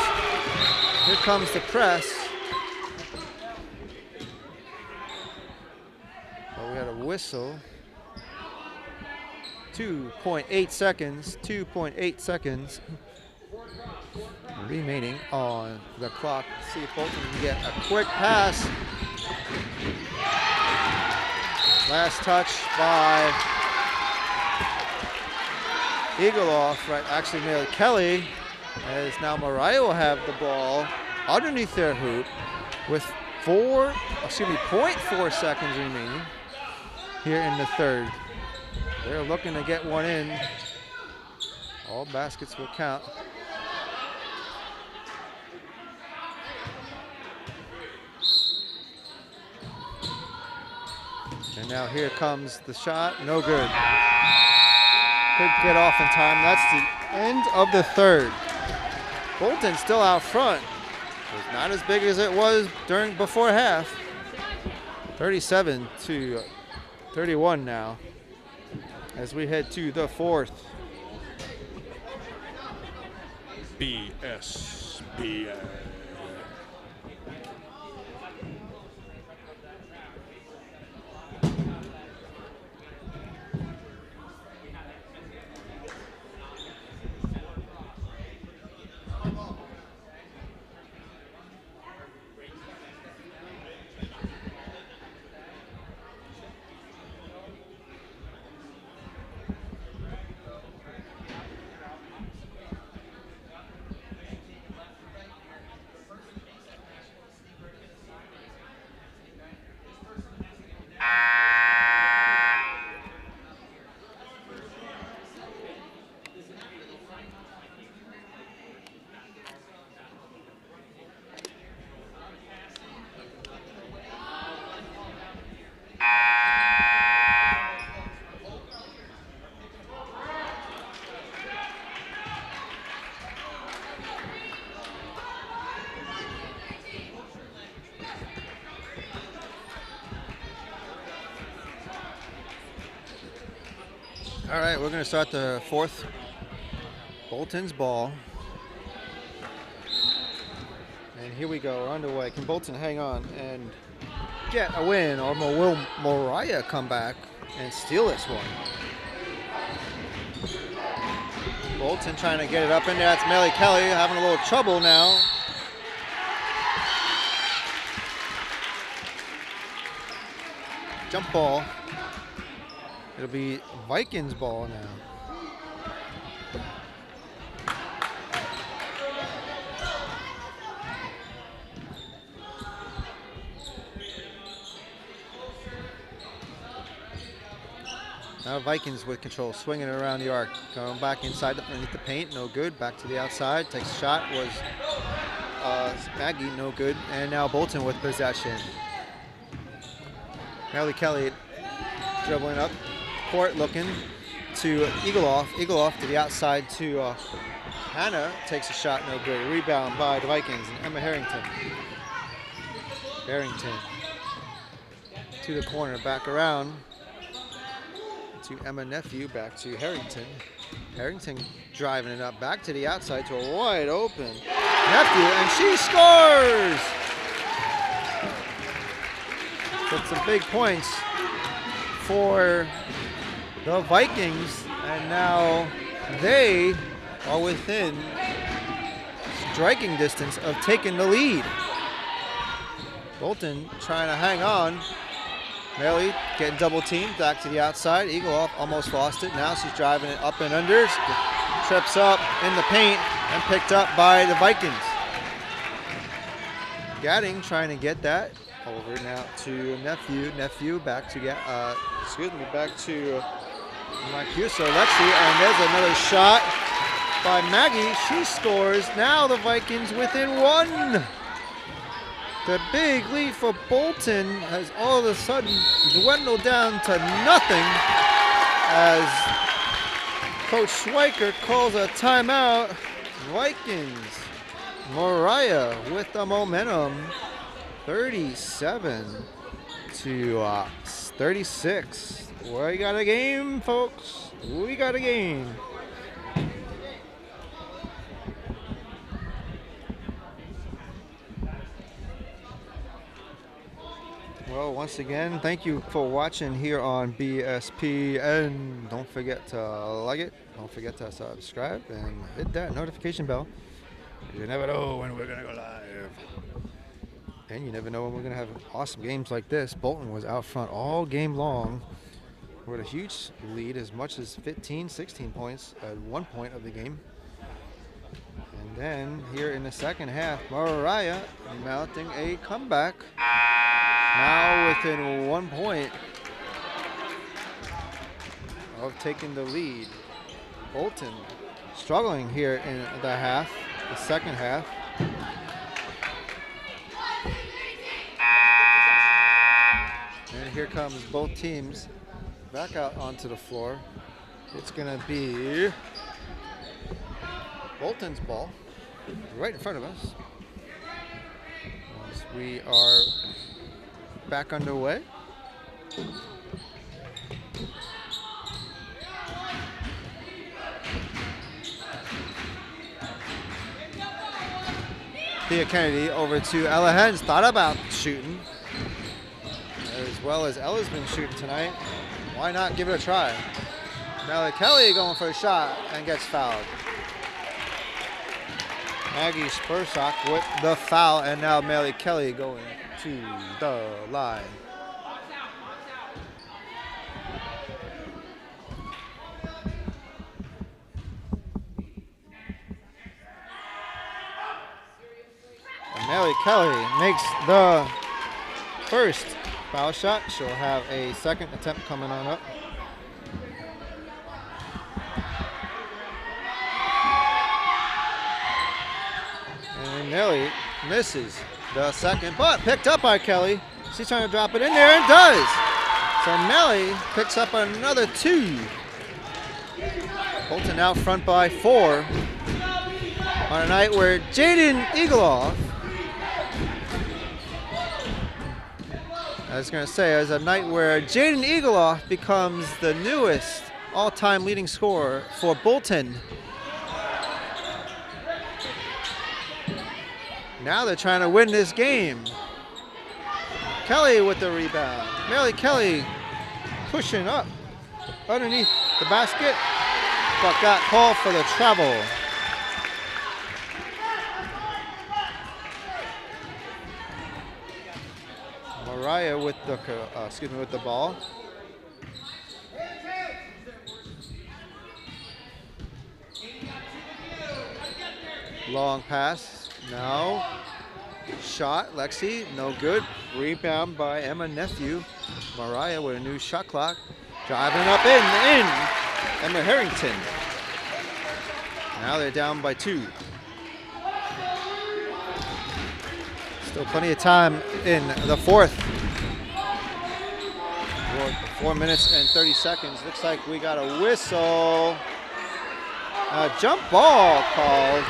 Here comes the press. Oh, we had a whistle. 2.8 seconds. 2.8 seconds remaining on the clock. See if Bolton can get a quick pass. Last touch by Egloff, right? Actually, nearly Kelly. As now Moriah will have the ball underneath their hoop with 0.4 seconds remaining here in the third. They're looking to get one in. All baskets will count. And now here comes the shot. No good. Couldn't get off in time. That's the end of the third. Bolton still out front. It's not as big as it was before half. 37-31 now as we head to the fourth. BSBA. All right, we're going to start the fourth. Bolton's ball. And here we go, we're underway. Can Bolton hang on and get a win, or will Moriah come back and steal this one? Bolton trying to get it up in there. That's Melly Kelly having a little trouble now. Jump ball. It'll be Vikings ball now. Now Vikings with control, swinging it around the arc, going back inside underneath the paint, no good. Back to the outside, takes a shot, was Maggie, no good. And now Bolton with possession. Melly Kelly dribbling up court, looking to Egloff. Egloff to the outside to Hannah, takes a shot, no good. Rebound by the Vikings and Emma Harrington. Harrington to the corner, back around to Emma Nephew, back to Harrington. Harrington driving it up, back to the outside to a wide open Nephew, and she scores! That's some big points for the Vikings, and now they are within striking distance of taking the lead. Bolton trying to hang on. Melly getting double teamed, back to the outside. Egloff almost lost it. Now she's driving it up and under. Trips up in the paint and picked up by the Vikings. Jadynn trying to get that over now to Nephew. Nephew back to back to Marcuso Lexi, and there's another shot by Maggie. She scores. Now the Vikings within one. The big lead for Bolton has all of a sudden dwindled down to nothing as Coach Schweiker calls a timeout. Vikings, Moriah with the momentum, 37-36. We got a game, folks. We got a game. Well, once again, thank you for watching here on BSPN. Don't forget to like it. Don't forget to subscribe and hit that notification bell. You never know when we're going to go live. And you never know when we're going to have awesome games like this. Bolton was out front all game long with a huge lead, as much as 15, 16 points at one point of the game. And then here in the second half, Moriah mounting a comeback. Now within 1 point of taking the lead. Bolton struggling here in the second half. And here comes both teams back out onto the floor. It's gonna be Bolton's ball right in front of us. As we are back underway. Thea Kennedy over to Ella Hens. Thought about shooting, as well as Ella's been shooting tonight. Why not give it a try? Melly Kelly going for a shot and gets fouled. Maggie Spursock with the foul, and now Melly Kelly going to the line. And Melly Kelly makes the first foul shot. She'll have a second attempt coming on up. And Melly misses the second, but picked up by Kelly. She's trying to drop it in there and does. So Melly picks up another 2. Bolton out front by 4 on a night where Jadynn Egloff, I was going to say, as a night where Jadynn Egloff becomes the newest all-time leading scorer for Bolton. Now they're trying to win this game. Kelly with the rebound. Melly Kelly pushing up underneath the basket, but got called for the travel. Moriah with the ball. Long pass. Now, shot, Lexi, no good. Rebound by Emma Nephew. Moriah with a new shot clock. Driving up in. Emma Harrington. Now they're down by 2. Still plenty of time in the fourth. 4 minutes and 30 seconds. Looks like we got a whistle. A jump ball called.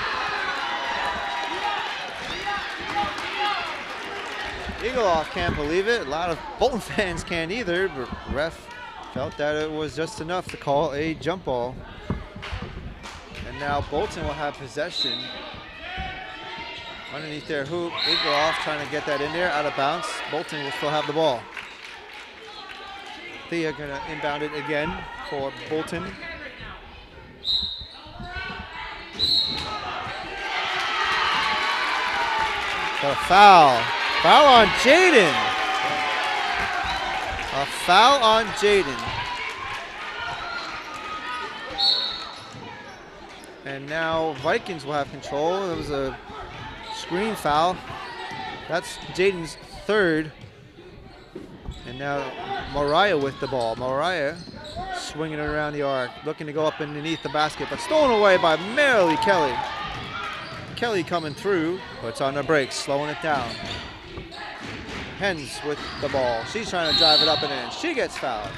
Egloff can't believe it. A lot of Bolton fans can't either, but ref felt that it was just enough to call a jump ball. And now Bolton will have possession underneath their hoop. Egloff trying to get that in there, out of bounds. Bolton will still have the ball. Thea gonna inbound it again for Bolton. A foul. Foul on Jadynn. A foul on Jadynn. And now Vikings will have control. There was a screen foul. That's Jadynn's 3rd. And now Moriah with the ball. Moriah swinging it around the arc, looking to go up underneath the basket, but stolen away by Melly Kelly. Kelly coming through, but it's on the break, slowing it down. Hens with the ball. She's trying to drive it up and in. She gets fouled.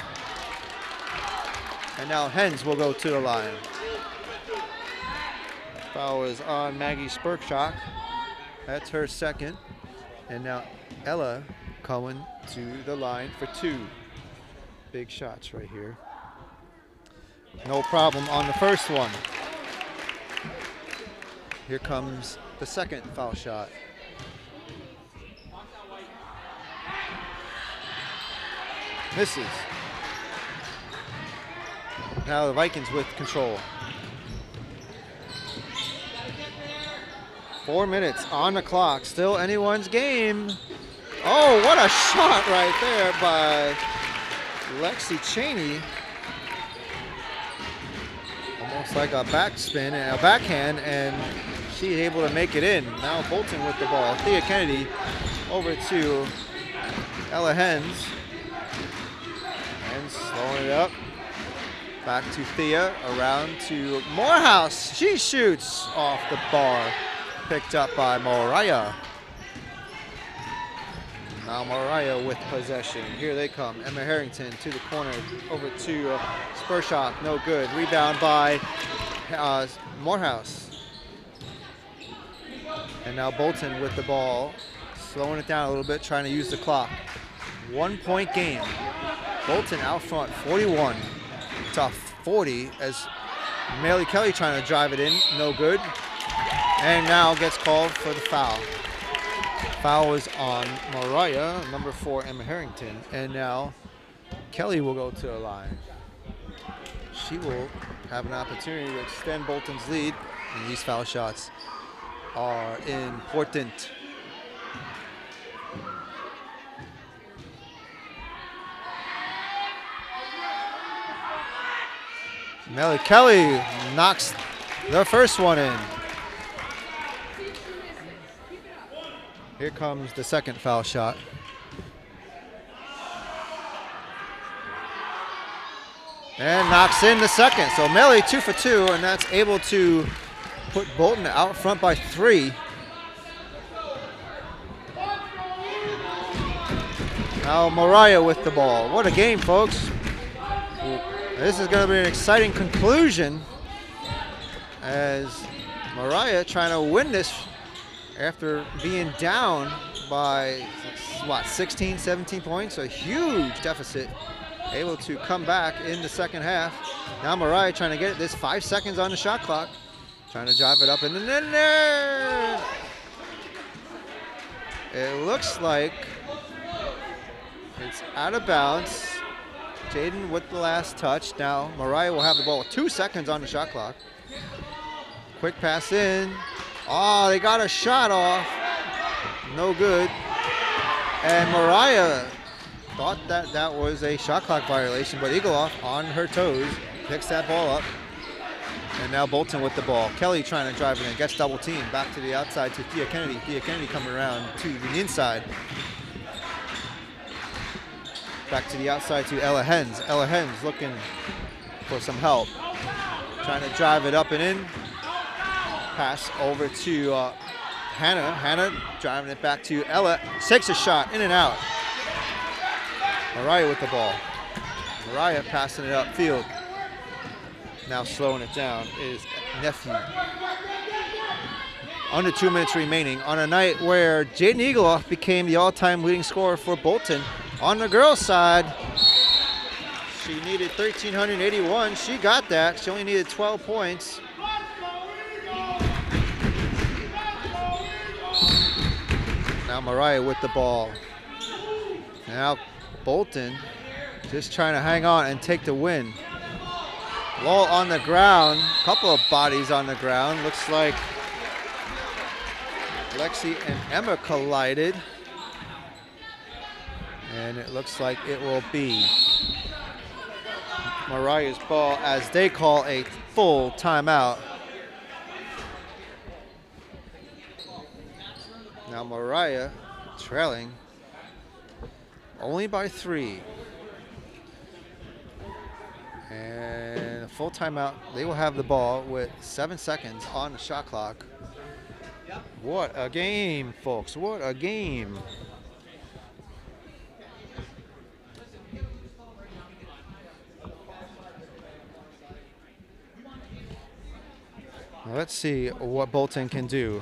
And now Hens will go to the line. Foul is on Maggie Spursock. That's her 2nd. And now Ella coming to the line for 2. Big shots right here. No problem on the first one. Here comes the 2nd foul shot. Misses. Now the Vikings with control. 4 minutes on the clock. Still anyone's game. Oh, what a shot right there by Lexi Cheney. Almost like a backspin and a backhand, and she's able to make it in. Now Bolton with the ball. Thea Kennedy over to Ella Hens. And slowing it up. Back to Thea, around to Morehouse. She shoots off the bar. Picked up by Moriah. Now Moriah with possession. Here they come. Emma Harrington to the corner. Over to Spurshock. No good. Rebound by Morehouse. And now Bolton with the ball. Slowing it down a little bit, trying to use the clock. 1 point game. Bolton out front 41 to 40 as Melly Kelly trying to drive it in. No good. And now gets called for the foul. Foul is on Moriah, number 4, Emma Harrington. And now Kelly will go to the line. She will have an opportunity to extend Bolton's lead. And these foul shots are important. Melly Kelly knocks the first one in. Here comes the second foul shot. And knocks in the second. So Melly 2 for 2, and that's able to put Bolton out front by 3. Now Moriah with the ball. What a game, folks. This is going to be an exciting conclusion as Moriah trying to win this after being down by, 16, 17 points, a huge deficit, able to come back in the second half. Now Moriah trying to get it. There's 5 seconds on the shot clock. Trying to drive it up and then in there. It looks like it's out of bounds. Jadynn with the last touch. Now Moriah will have the ball with 2 seconds on the shot clock. Quick pass in. Oh, they got a shot off. No good. And Moriah thought that that was a shot clock violation, but Egloff on her toes picks that ball up. And now Bolton with the ball. Kelly trying to drive it in, gets double teamed. Back to the outside to Thea Kennedy. Thea Kennedy coming around to the inside. Back to the outside to Ella Hens. Ella Hens looking for some help. Trying to drive it up and in. Pass over to Hannah. Hannah driving it back to Ella. Takes a shot, in and out. Moriah with the ball. Moriah passing it upfield. Now slowing it down is Nephew. Under 2 minutes remaining on a night where Jadynn Egloff became the all-time leading scorer for Bolton. On the girls' side, she needed 1,381. She got that. She only needed 12 points. Now Moriah with the ball. Now Bolton just trying to hang on and take the win. Ball on the ground. A couple of bodies on the ground. Looks like Lexi and Emma collided. And it looks like it will be Moriah's ball as they call a full timeout. Now Moriah trailing only by 3. And a full timeout. They will have the ball with 7 seconds on the shot clock. What a game, folks. What a game. Let's see what Bolton can do.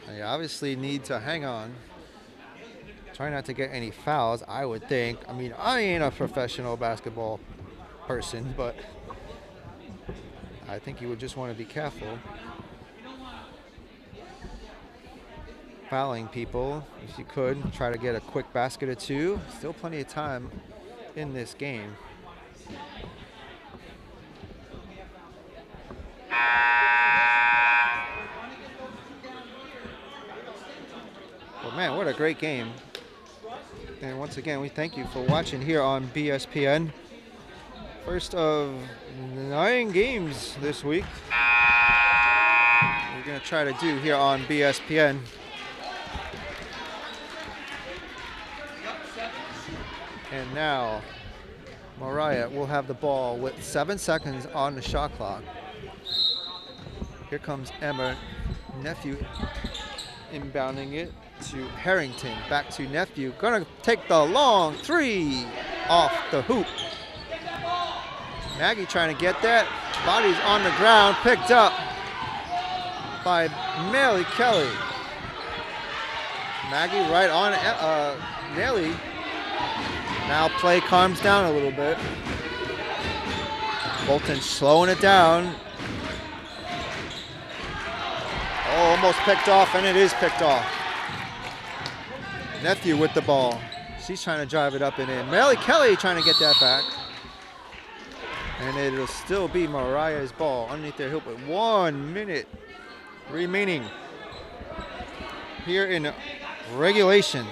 They obviously need to hang on. Try not to get any fouls, I would think. I mean, I ain't a professional basketball person, but I think you would just want to be careful. fouling people if you could. Try to get a quick basket or two. Still plenty of time in this game. Well, man, what a great game. And once again, we thank you for watching here on BSPN. First of 9 games this week we're going to try to do here on BSPN. And now Moriah will have the ball with 7 seconds on the shot clock. Here comes Emma, nephew, inbounding it to Harrington. Back to nephew. Gonna take the long 3 off the hoop. Maggie trying to get that. Body's on the ground, picked up by Melly Kelly. Maggie right on Nelly. Now play calms down a little bit. Bolton slowing it down. Oh, almost picked off, and it is picked off. Nephew with the ball. She's trying to drive it up and in. Melly Kelly trying to get that back. And it'll still be Moriah's ball underneath their hoop with 1 minute remaining here in regulation.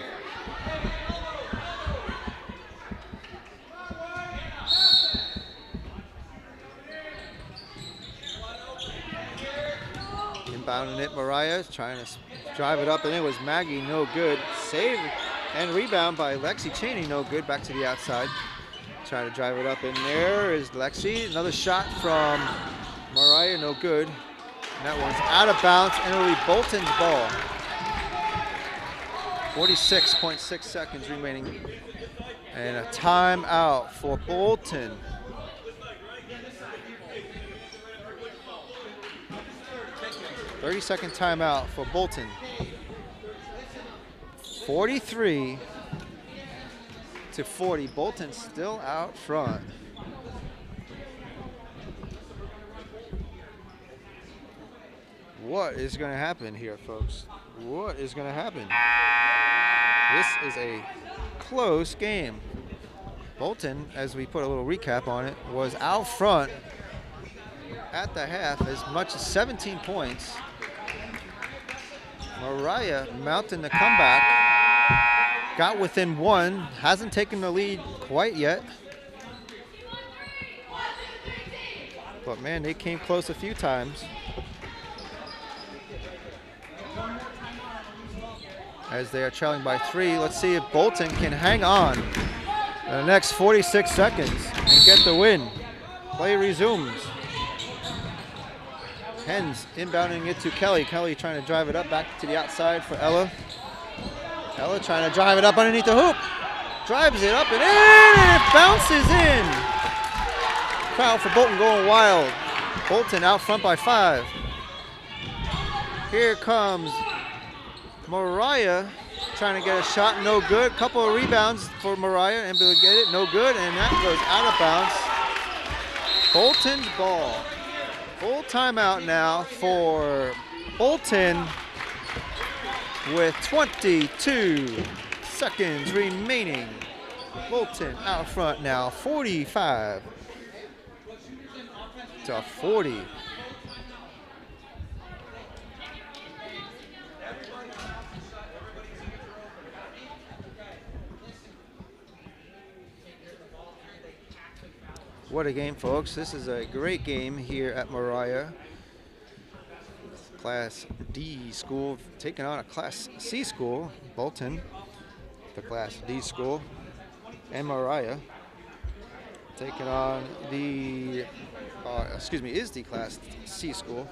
Inbounding it, Moriah trying to drive it up, and it was Maggie, no good. Save and rebound by Lexi Cheney, no good. Back to the outside. Trying to drive it up in there is Lexi. Another shot from Moriah, no good. And that one's out of bounds, and it'll be Bolton's ball. 46.6 seconds remaining. And a timeout for Bolton. "30-second timeout for Bolton. 43 to 40. Bolton still out front. What is going to happen here, folks? What is going to happen? This is a close game. Bolton, as we put a little recap on it, was out front at the half as much as 17 points. Moriah mounting the comeback. Got within 1, hasn't taken the lead quite yet. But man, they came close a few times. As they are trailing by 3, let's see if Bolton can hang on in the next 46 seconds and get the win. Play resumes. Hens inbounding it to Kelly. Kelly trying to drive it up back to the outside for Ella. Ella trying to drive it up underneath the hoop. Drives it up and in, and it bounces in. Crowd for Bolton going wild. Bolton out front by 5. Here comes Moriah trying to get a shot, no good. Couple of rebounds for Moriah and will get it, no good, and that goes out of bounds. Bolton's ball. Full timeout now for Bolton with 22 seconds remaining. Bolton out front now, 45 to 40. What a game, folks. This is a great game here at Moriah. Class D school taking on a Class C school, Bolton, the Class D school, and Moriah taking on the, is the Class C school.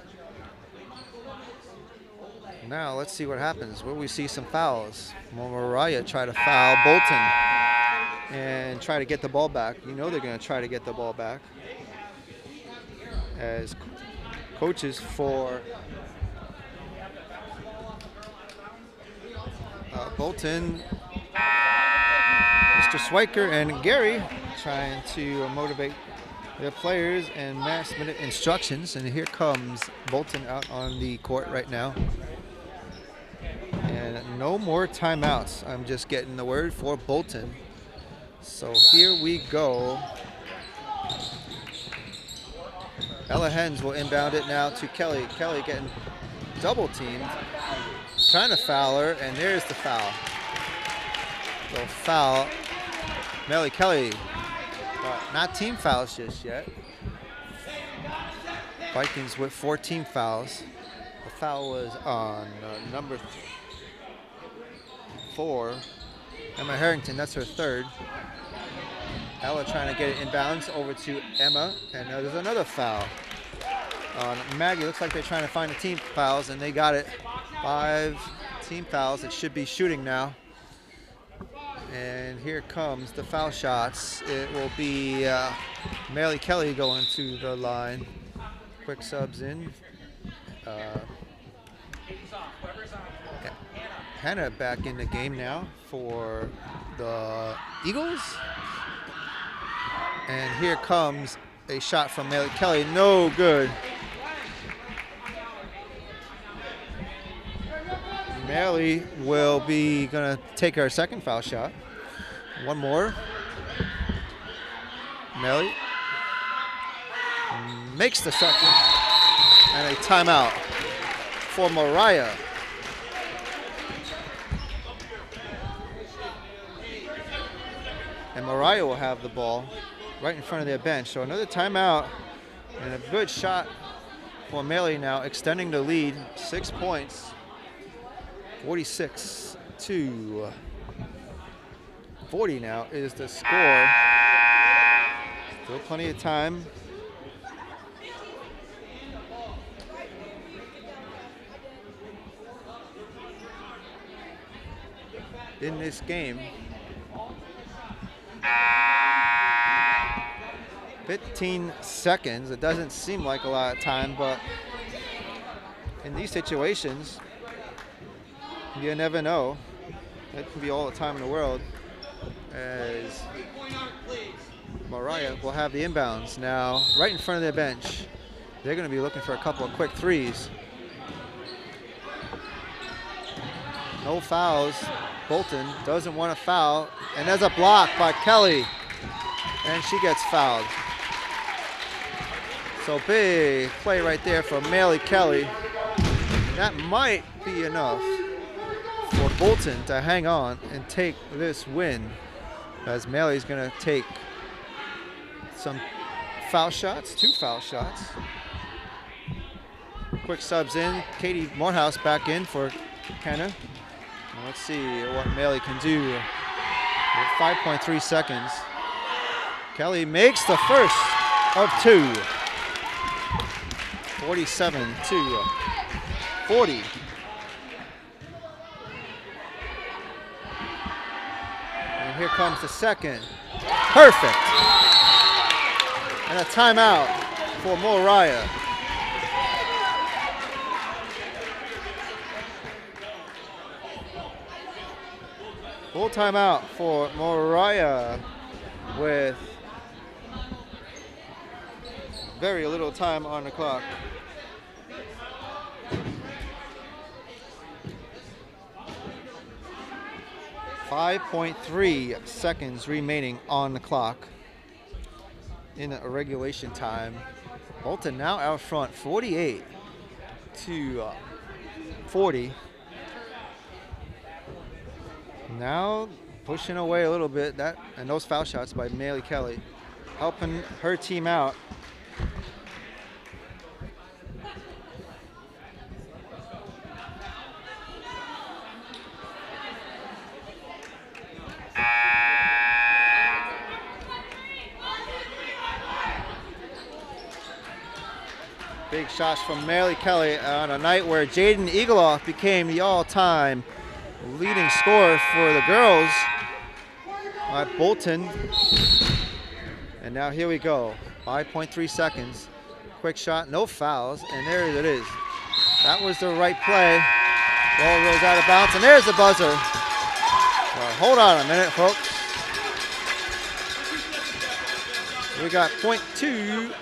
Now let's see what happens. Will we see some fouls? Will Moriah try to foul Bolton and try to get the ball back? You know they're going to try to get the ball back. As coaches for Bolton, Mr. Swiker and Gary, trying to motivate their players and last-minute instructions. And here comes Bolton out on the court right now. And And no more timeouts. I'm just getting the word for Bolton. So here we go. Ella Hens will inbound it now to Kelly. Kelly getting double teamed. Trying to foul her, and there's the foul. So foul. Melly Kelly. Not team fouls just yet. Vikings with 14 fouls. The foul was on number 4. Emma Harrington, that's her third. Ella trying to get it inbounds over to Emma, and there's another foul on Maggie. Looks like they're trying to find the team fouls, and they got it. 5 team fouls. It should be shooting now. And here comes the foul shots. It will be Melly Kelly going to the line. Quick subs in. Hannah back in the game now for the Eagles. And here comes a shot from Melly Kelly. No good. Melly will be going to take her second foul shot. One more. Melly makes the second. And a timeout for Moriah. And Moriah will have the ball right in front of their bench. So another timeout and a good shot for Melly now, extending the lead. 6 points. 46 to 40 now is the score. Still plenty of time. In this game. 15 seconds. It doesn't seem like a lot of time, but in these situations, you never know. That can be all the time in the world. As Moriah will have the inbounds now right in front of their bench. They're going to be looking for a couple of quick threes. No fouls. Bolton doesn't want to foul. And there's a block by Kelly. And she gets fouled. So big play right there for Melly Kelly. That might be enough for Bolton to hang on and take this win, as Melly's going to take some foul shots, 2 foul shots. Quick subs in. Katie Morehouse back in for Kenna. Let's see what Melly can do with 5.3 seconds. Kelly makes the first of 2. 47 to 40. And here comes the second. Perfect. And a timeout for Moriah. Full timeout for Moriah with very little time on the clock. .3 seconds remaining on the clock in a regulation time. Bolton now out front, 48 to 40. Now pushing away a little bit, that and those foul shots by Melly Kelly, helping her team out. Big shots from Melly Kelly on a night where Jadynn Egloff became the all-time leading scorer for the girls at Bolton. And now here we go. 5.3 seconds. Quick shot, no fouls, and there it is. That was the right play. Ball goes out of bounds, and there's the buzzer. Well, hold on a minute, folks. We got 0.2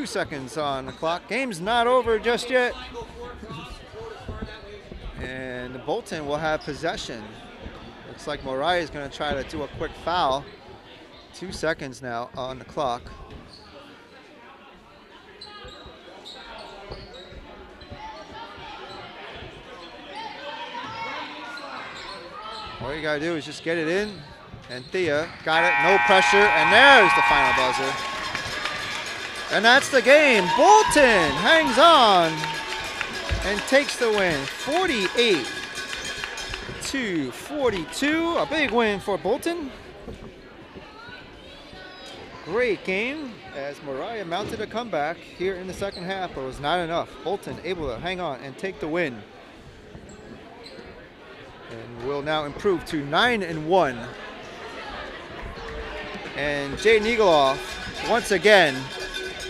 seconds on the clock. Game's not over just yet. And And Bolton will have possession. Looks like Moriah is going to try to do a quick foul. 2 seconds now on the clock. All you got to do is just get it in. And Thea got it, no pressure, and there's the final buzzer. And that's the game. Bolton hangs on and takes the win, 48-42. A big win for Bolton. Great game as Moriah mounted a comeback here in the second half, but it was not enough. Bolton able to hang on and take the win. And will now improve to 9-1. And Jadynn Egloff, once again,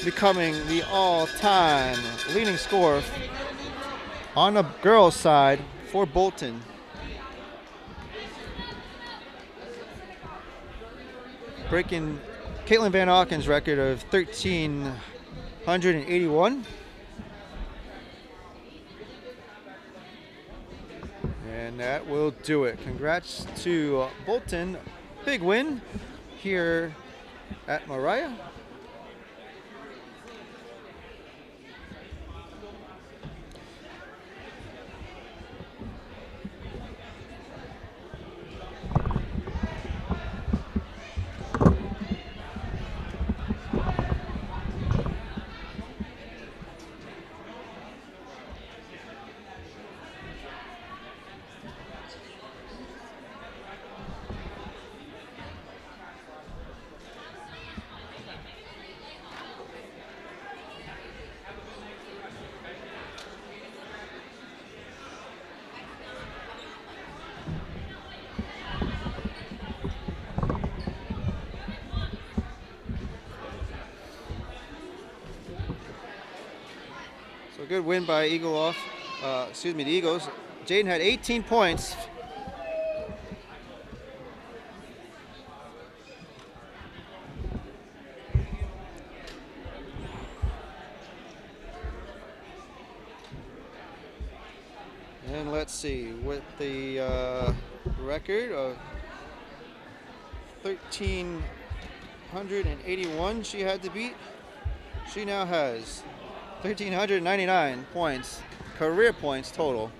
becoming the all-time leading scorer on the girls' side for Bolton. Breaking Katelyn Van Auken's record of 1,381. And that will do it. Congrats to Bolton. Big win here at Moriah. So good win by Egloff. The Eagles. Jadynn had 18 points. And let's see, with the record of 1,381 she had to beat, she now has 1,399 points, career points total.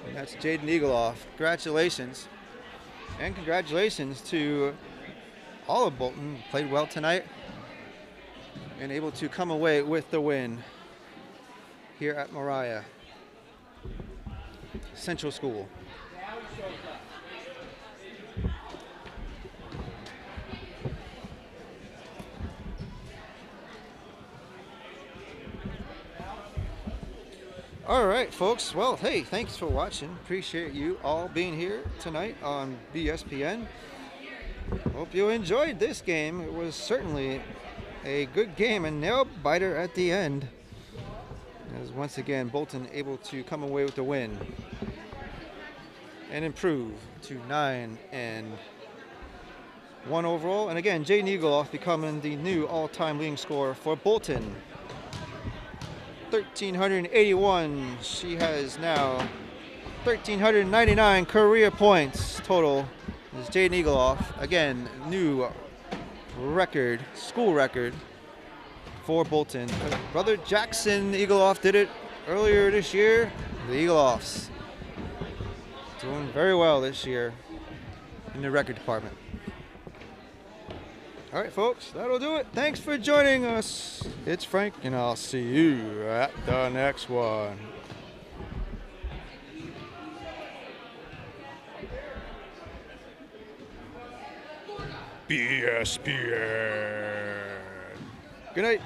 And that's Jadynn Egloff. Congratulations. And congratulations to all of Bolton. Played well tonight and able to come away with the win here at Moriah Central School. All right, folks. Well, hey, thanks for watching. Appreciate you all being here tonight on BSPN. Hope you enjoyed this game. It was certainly a good game and nail biter at the end. As once again, Bolton able to come away with the win and improve to 9-1 overall. And again, Jadynn Egloff becoming the new all-time leading scorer for Bolton. 1,381. She has now 1,399 career points total. This is Jadynn Egloff. Again, new record, school record for Bolton. Brother Jackson Egloff did it earlier this year. The Egloffs doing very well this year in the record department. All right, folks, that'll do it. Thanks for joining us. It's Frank, and I'll see you at the next one. BSPN. Good night.